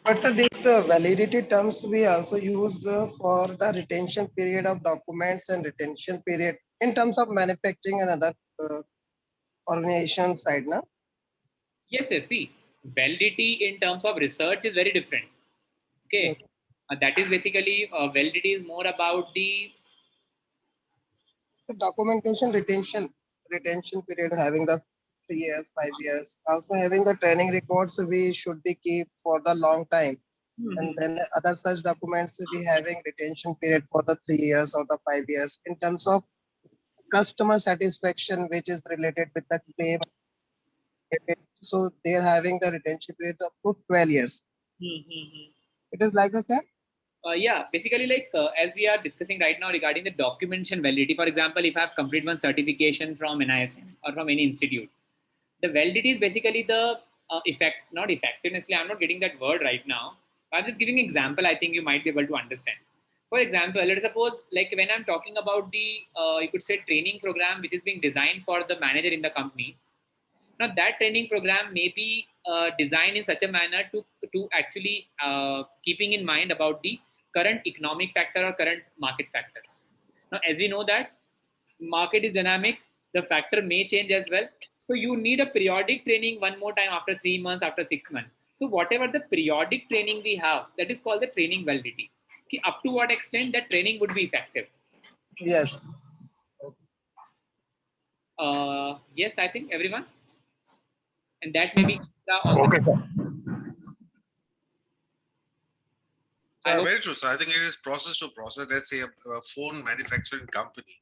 But sir, these validity terms we also use for the retention period of documents and retention period in terms of manufacturing and other organization side, no? Yes, yes. See, validity in terms of research is very different. Okay. Yes. That is basically validity is more about the So documentation retention period having the 3 years, 5 years. Also having the training records we should be keep for the long time. And then other such documents we having retention period for the 3 years or the 5 years in terms of customer satisfaction, which is related with the claim. So they are having the retention period up to 12 years. It is like the same. yeah, basically like as we are discussing right now regarding the documentation validity, for example, if I have completed one certification from NISM or from any institute, the validity is basically the not effectiveness. I'm not getting that word right now. I'm just giving an example. I think you might be able to understand. For example, let's suppose like when I'm talking about the, you could say training program, which is being designed for the manager in the company. Now that training program may be designed in such a manner to actually keeping in mind about the current economic factor or current market factors. Now, as we know that market is dynamic, the factor may change as well. So you need a periodic training one more time after 3 months, after 6 months. So whatever the periodic training we have, that is called the training validity. Okay, up to what extent that training would be effective? Yes. Yes, I think everyone. And that may be Okay, sir. Very true. So I think it is process to process. Let's say a phone manufacturing company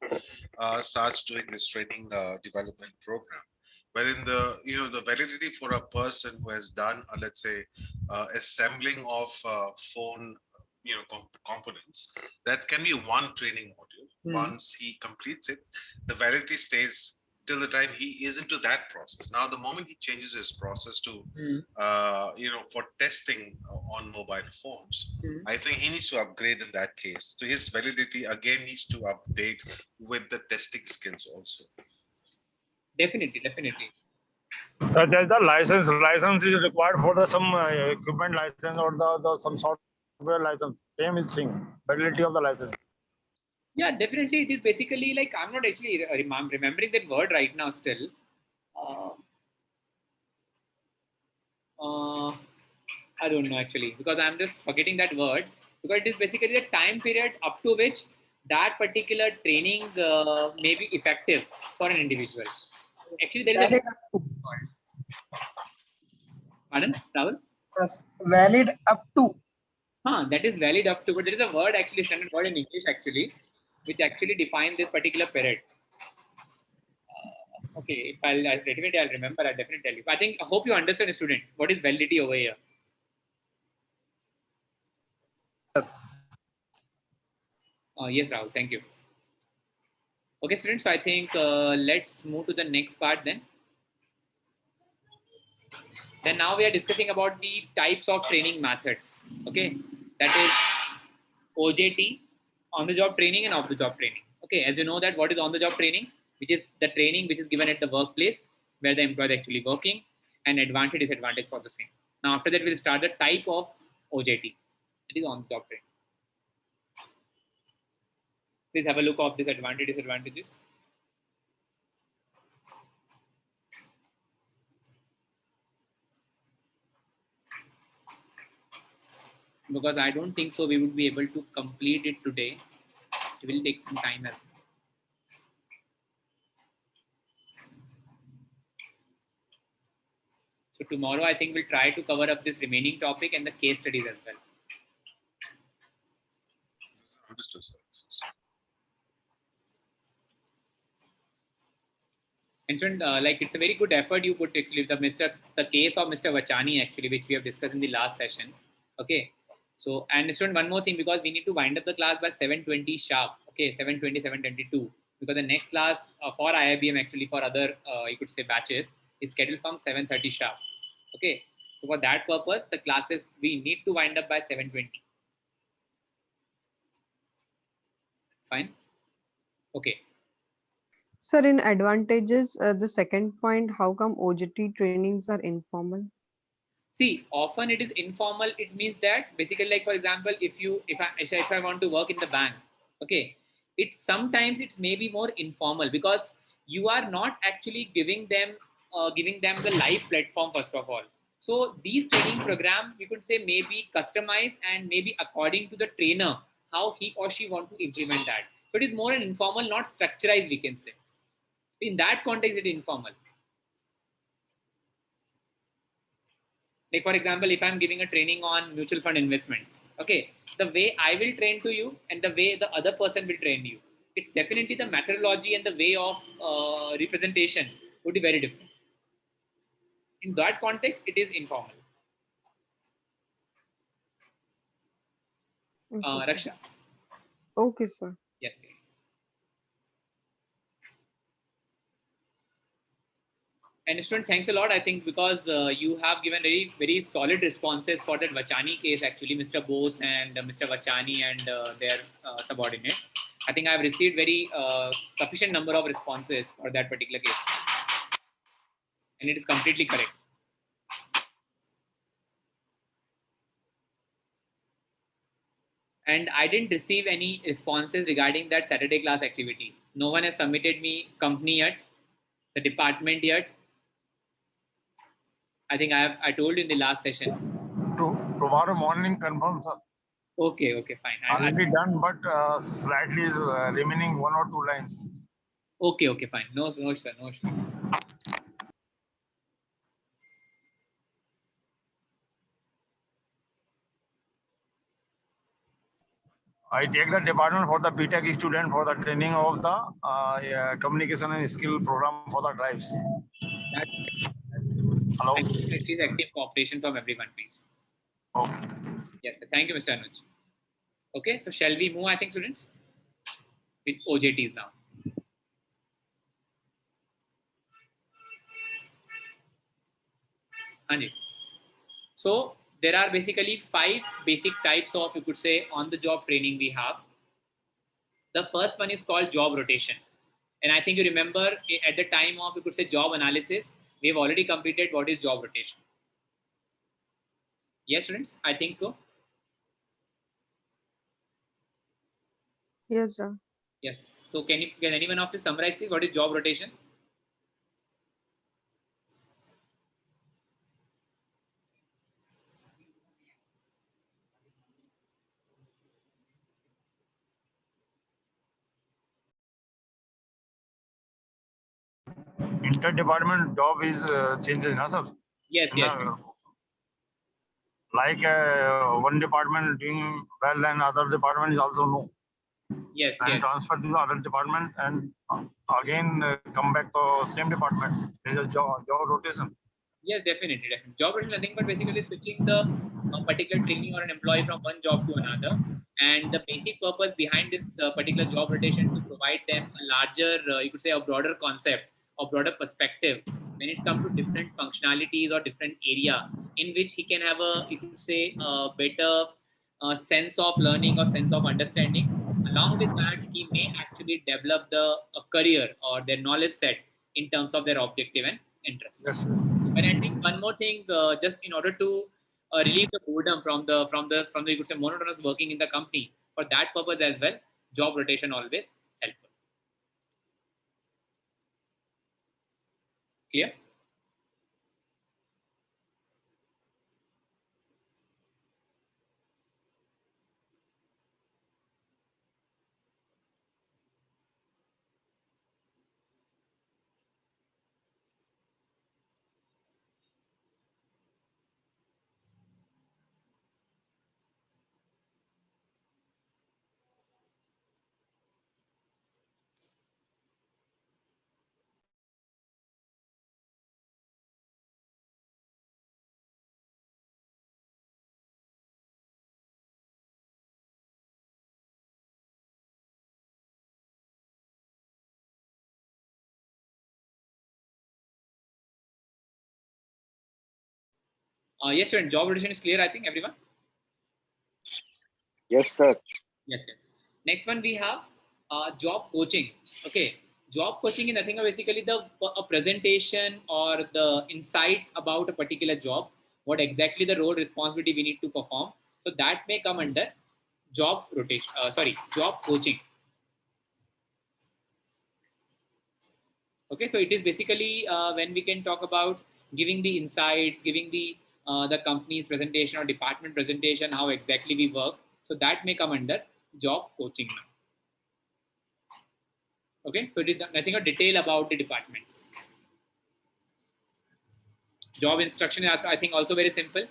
starts doing this training development program, wherein the validity for a person who has done let's say assembling of phone components, that can be one training module. Once he completes it, the validity stays till the time he is into that process. Now the moment he changes his process to for testing on mobile phones, I think he needs to upgrade in that case. So his validity again needs to update with the testing skills also. Definitely. There's the license. License is required for the some equipment license or the some software license. Same is thing. Validity of the license. Yeah, definitely. It is basically like I'm not actually remembering that word right now. Still, I don't know actually because I'm just forgetting that word, because it is basically the time period up to which that particular training may be effective for an individual. Actually, there is a pardon, Rahul? Yes, valid up to. That is valid up to, but there is a word actually, standard word in English actually, which actually defines this particular period. Okay, if I'll remember, I'll definitely tell you. I hope you understand, student, what is validity over here. Yes, Rahul, thank you. Okay, students, so I think let's move to the next part then. Then now we are discussing about the types of training methods. Okay, that is OJT, on-the-job training and off-the-job training. Okay, as you know that what is on-the-job training, which is the training which is given at the workplace where the employee is actually working, and advantage, disadvantage for the same. Now after that we'll start the type of OJT. It is on-the-job training. Please have a look of this advantage, disadvantages. because I don't think so we would be able to complete it today. It will take some time as well. So tomorrow, I think we'll try to cover up this remaining topic and the case studies as well. Understood, sir. And so, like, it's a very good effort you put actually the case of Mr. Vachani actually, which we have discussed in the last session. Okay. So, and student, one more thing, because we need to wind up the class by 7:20 sharp. Okay, 7:20, 7:22, because the next class for IIBM actually for other you could say batches is scheduled from 7:30 sharp. Okay. So for that purpose, the classes we need to wind up by 7:20. Fine. Okay. Sir, in advantages, the second point, how come OJT trainings are informal? See, often it is informal. It means that basically, like for example, if I want to work in the bank, okay, it's maybe more informal, because you are not actually giving them the live platform first of all. So these training program, you could say, maybe customized and maybe according to the trainer how he or she want to implement that. So it is more an informal, not structurized, we can say. In that context, it is informal. Like for example, if I'm giving a training on mutual fund investments, okay, the way I will train to you and the way the other person will train you, it's definitely the methodology and the way of representation would be very different. In that context, it is informal. Okay, sir. Raksha? Okay, sir. Yes. And student, thanks a lot. I think because you have given very, very solid responses for that Vachani case, actually, Mr. Bose and Mr. Vachani and their subordinate. I think I have received very sufficient number of responses for that particular case. And it is completely correct. And I didn't receive any responses regarding that Saturday class activity. No one has submitted me company yet, the department yet. I think I told you in the last session. Tomorrow morning confirm, sir. Okay, fine. Already done, but slightly remaining 1 or 2 lines. Okay, fine. No, sir. I take the department for the BTech student for the training of the communication and skill program for the tribes. Hello. Please active cooperation from everyone, please. Okay. Yes, sir. Thank you, Mr. Anuj. Okay, so shall we move, I think, students, with OJTs now? Anji. So there are basically 5 basic types of, you could say, on-the-job training we have. The first one is called job rotation. And I think you remember at the time of, you could say, job analysis, we have already completed what is job rotation. Yes, students, I think so. Yes, sir. Yes. So can anyone of you summarize please what is job rotation? Inter-department job is changes, na, sir? Yes. Like one department doing well and other department is also no. Yes. Transfer to the other department and again come back to same department. There is a job rotation. Yes, definitely. Job rotation is nothing but basically switching the particular trainee or an employee from one job to another. And the basic purpose behind this particular job rotation to provide them a larger, you could say, a broader concept or broader perspective when it comes to different functionalities or different area in which he can have a, you could say, a better sense of learning or sense of understanding. Along with that, he may actually develop a career or their knowledge set in terms of their objective and interest. Yes. But I think one more thing, just in order to relieve the boredom from the you could say monotonous working in the company, for that purpose as well, job rotation always helpful. Clear? Yes, student, job rotation is clear, I think, everyone. Yes, sir. Yes, yes. Next one we have job coaching. Okay, job coaching is nothing but basically a presentation or the insights about a particular job, what exactly the role responsibility we need to perform. So that may come under job rotation. Job coaching. Okay, so it is basically when we can talk about giving the insights, giving the company's presentation or department presentation, how exactly we work. So that may come under job coaching now. Okay, so it is nothing but detail about the departments. Job instruction is, I think, also very simple.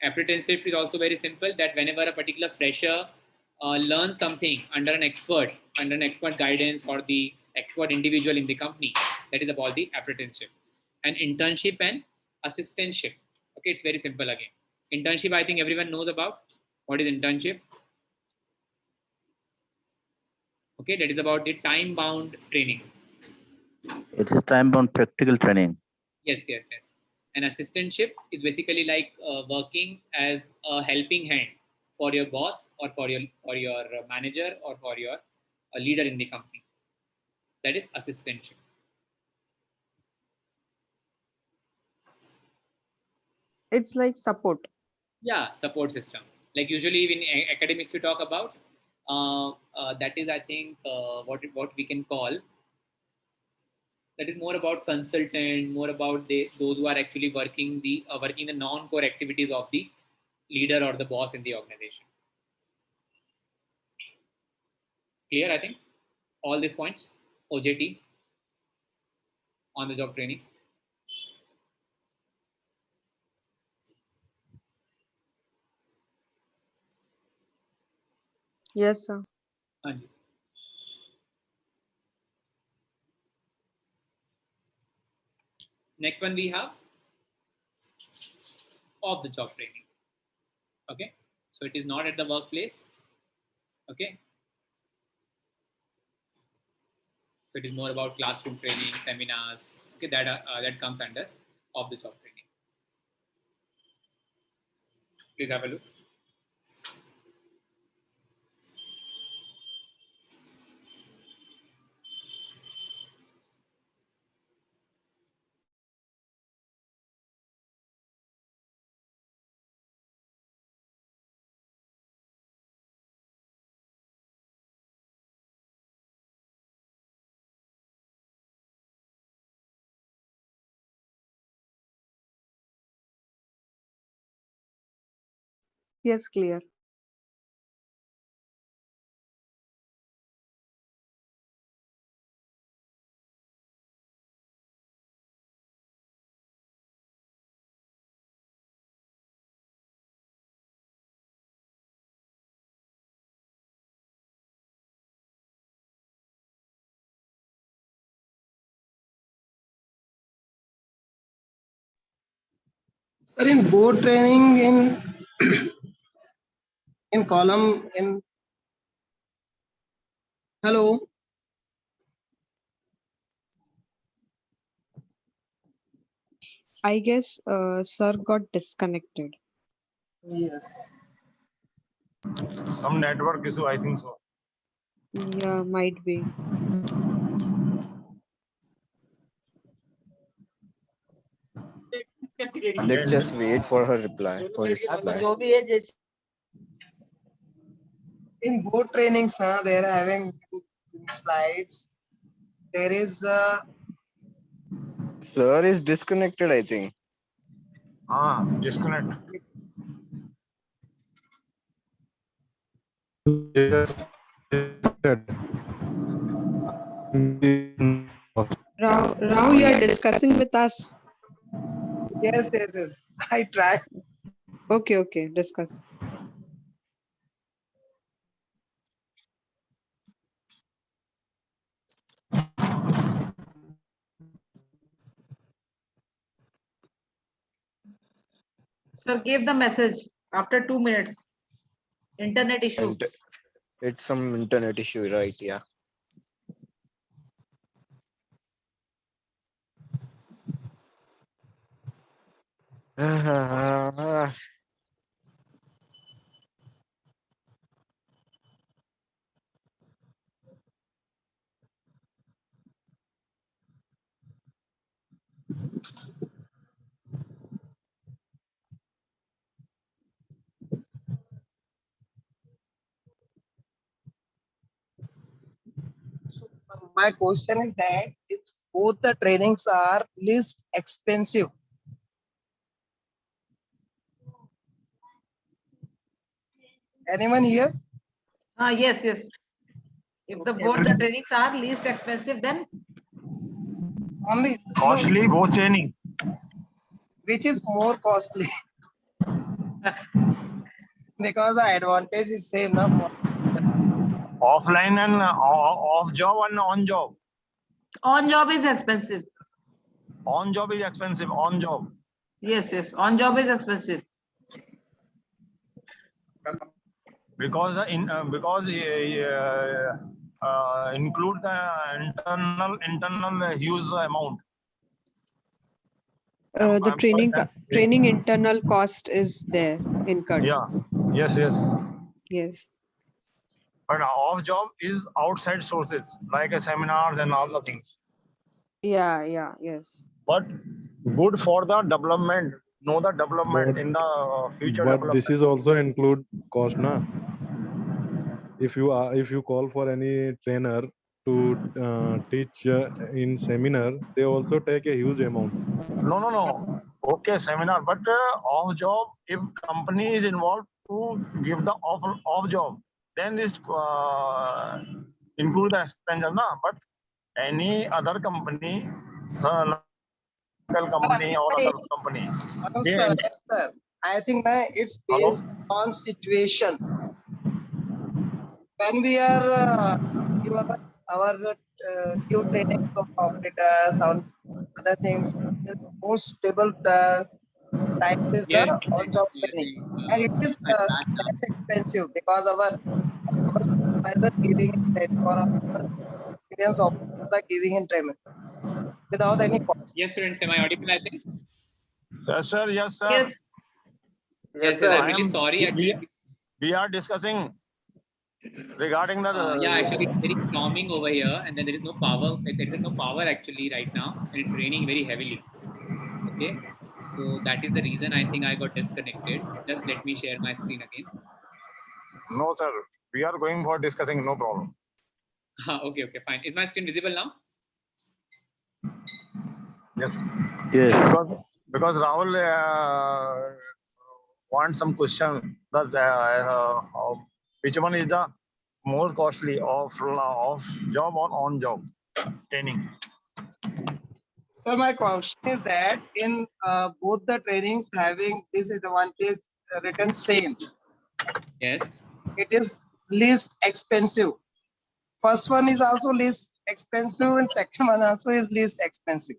Apprenticeship is also very simple, that whenever a particular fresher learns something under an expert guidance or the expert individual in the company, that is about the apprenticeship. And internship and assistantship. Okay, it's very simple again. Internship, I think everyone knows about. What is internship? Okay, that is about the time-bound training. It is time-bound practical training. Yes, yes, yes. An assistantship is basically like working as a helping hand for your boss or for your manager or for your leader in the company. That is assistantship. It's like support. Yeah, support system. Like usually in academics we talk about that is, I think, what we can call, that is more about consultant, more about those who are actually working the non-core activities of the leader or the boss in the organization. Clear, I think, all these points. OJT, on the job training. Yes, sir. Anji. Next one we have of the job training. Okay, so it is not at the workplace. Okay, so it is more about classroom training, seminars. Okay, that comes under of the job training. Please have a look. Yes, clear. Sir, in board training, in column, in hello. I guess sir got disconnected. Yes. Some network issue, I think so. Yeah, might be. Let's just wait for her reply, for his reply. In board trainings, now they are having slides. There is Sir is disconnected, I think. Disconnect. Rao, you are discussing with us. yes, yes, yes. I try. Okay, discuss. Sir, give the message after 2 minutes. Internet issue. And it's some internet issue, right? Yeah. My question is that if both the trainings are least expensive, anyone here? Yes, yes. If the both the trainings are least expensive, then Only Costly both training. which is more costly? Because the advantage is same, na? Offline and off job and on job. on job is expensive. On job is expensive. On job. Yes, yes. On job is expensive. Because include the internal use amount. The training internal cost is there incurred. Yeah. Yes. Yes. But off job is outside sources like seminars and all the things. Yeah. Yes. But good for the development. Know the development in the future. But development. this is also include cost, na? If you call for any trainer to teach in seminar, they also take a huge amount. No. Okay, seminar, but off job, if company is involved to give the off job, then it's include the expense, na? But any other company, local company or other company. No, sir, yes, sir. I think that it's based on situations. When we are our new training of operators and other things, the most stable type is the on-job training, and it is less expensive because our supervisor giving in training or our experience officers are giving in training without any cost. Yes, students, am I audible? I think. Yes, sir. Yes. Yes, I'm really sorry. Actually, we are discussing regarding the. Yeah, actually, it's very storming over here, and then there is no power. There is no power actually right now, and it's raining very heavily. Okay, so that is the reason I think I got disconnected. Just let me share my screen again. No, sir. We are going for discussing. No problem. Okay, fine. Is my screen visible now? Yes. Yes. Because Rahul wants some question that which one is the more costly off job or on job training? So my question is that in both the trainings having disadvantage written same. Yes. It is least expensive. First one is also least expensive and second one also is least expensive.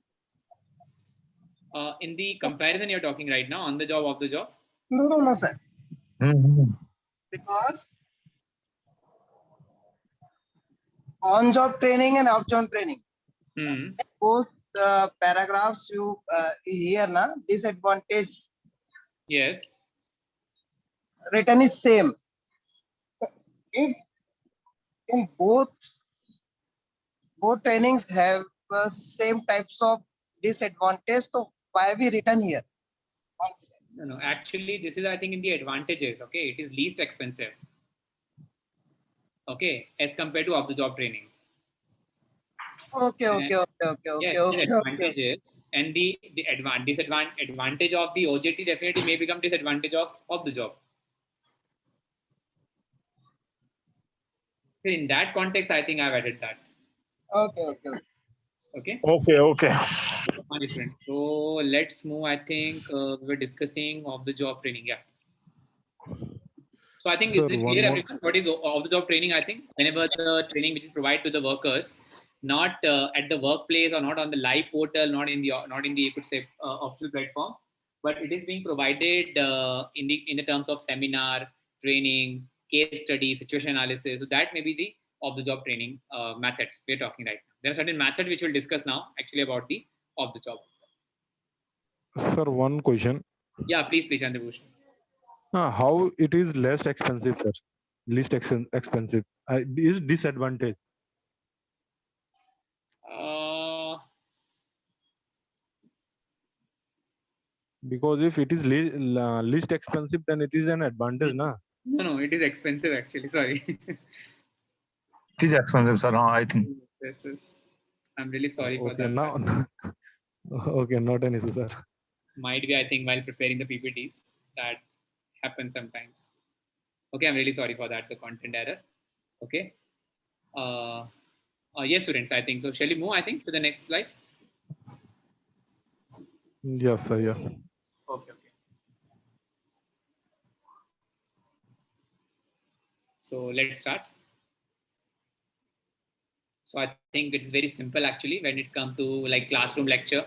In the comparison you're talking right now, on the job, off the job? No, sir. Because on-job training and off-job training, both paragraphs you hear na disadvantage. Yes. Written is same. So if in both trainings have same types of disadvantage, so why we written here? No. Actually, this is I think in the advantages. Okay, it is least expensive. Okay, as compared to off the job training. Okay. Advantages and the advantage of the OJT definitely may become disadvantage of the job. So in that context, I think I've added that. Okay. So let's move. I think we were discussing off the job training. Yeah. So I think is it clear, everyone? What is off the job training? I think whenever the training which is provided to the workers, not at the workplace or not on the live portal, not in the you could say official platform, but it is being provided in the terms of seminar, training, case study, situation analysis. So that may be the off the job training methods we're talking right now. There are certain methods which we'll discuss now actually about the off the job. Sir, one question. Yeah, please, Chandrabhushan. How it is less expensive, sir? Least expensive. Is disadvantage. Because if it is least expensive, then it is an advantage, na? No, it is expensive actually. Sorry. It is expensive, sir. I think. Yes. I'm really sorry for Okay, that. now. Okay, not an issue, sir. Might be, I think, while preparing the PPTs, that happens sometimes. Okay, I'm really sorry for that, the content error. Okay. Yes, students, I think so. Shall we move, I think, to the next slide? Yes, sir. Yeah. Okay. So let's start. So I think it's very simple actually when it's come to like classroom lecture,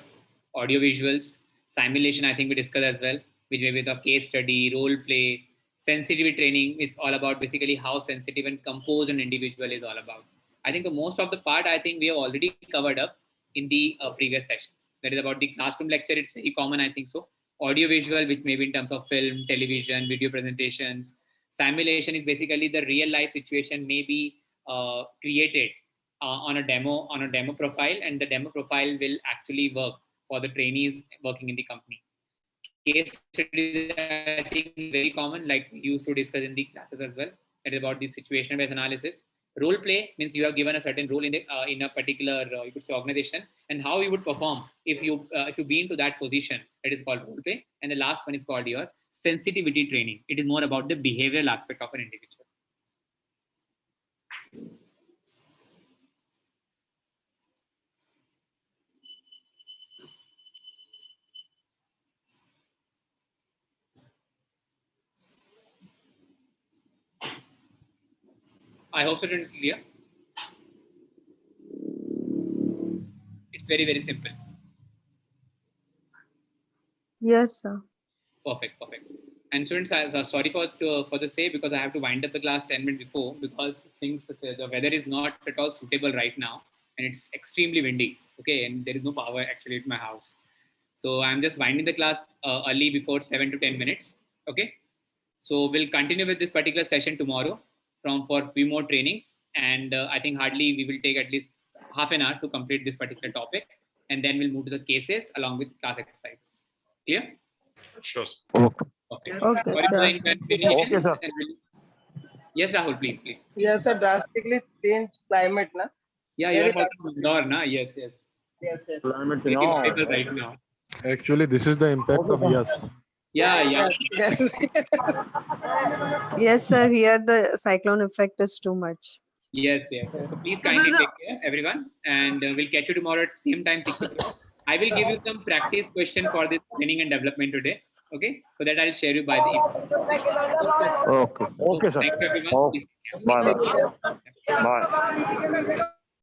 audio visuals, simulation. I think we discussed as well, which may be the case study, role play, sensitivity training is all about basically how sensitive and composed an individual is all about. I think the most of the part I think we have already covered up in the previous sessions. That is about the classroom lecture. It's very common, I think so. Audio visual, which may be in terms of film, television, video presentations. Simulation is basically the real life situation may be created on a demo profile, and the demo profile will actually work for the trainees working in the company. Case studies, I think, very common, like we used to discuss in the classes as well. That is about the situational based analysis. Role play means you have given a certain role in a particular you could say organization, and how you would perform if you be into that position. That is called role play. And the last one is called your sensitivity training. It is more about the behavioral aspect of an individual. I hope it is clear. It's very, very simple. Yes, sir. Perfect. And students, I'm sorry for the say, because I have to wind up the class 10 minutes before, because things such as the weather is not at all suitable right now, and it's extremely windy. Okay, and there is no power actually at my house, so I'm just winding the class early before 7 to 10 minutes. Okay, so we'll continue with this particular session tomorrow for a few more trainings, and I think hardly we will take at least half an hour to complete this particular topic, and then we'll move to the cases along with class exercises. Clear? Sure. Okay. Yes, Sorry for the sir. inconvenience. Okay, sir. Yes, Rahul, please. Yes, sir. Drastically changed climate, na? Yeah, you Very are from Indore, na? Yes. Yes. Climate, Very no. horrible right now. Actually, this is the impact of yes. Yeah. Yes. Yes, sir. Here the cyclone effect is too much. Yes. So please kindly take care, everyone, and we'll catch you tomorrow at same time, 6 o'clock. I will give you some practice question for this training and development today. Okay, so that I'll share you by the evening. Okay, sir. Thank you, everyone. Okay. Please take care. Bye.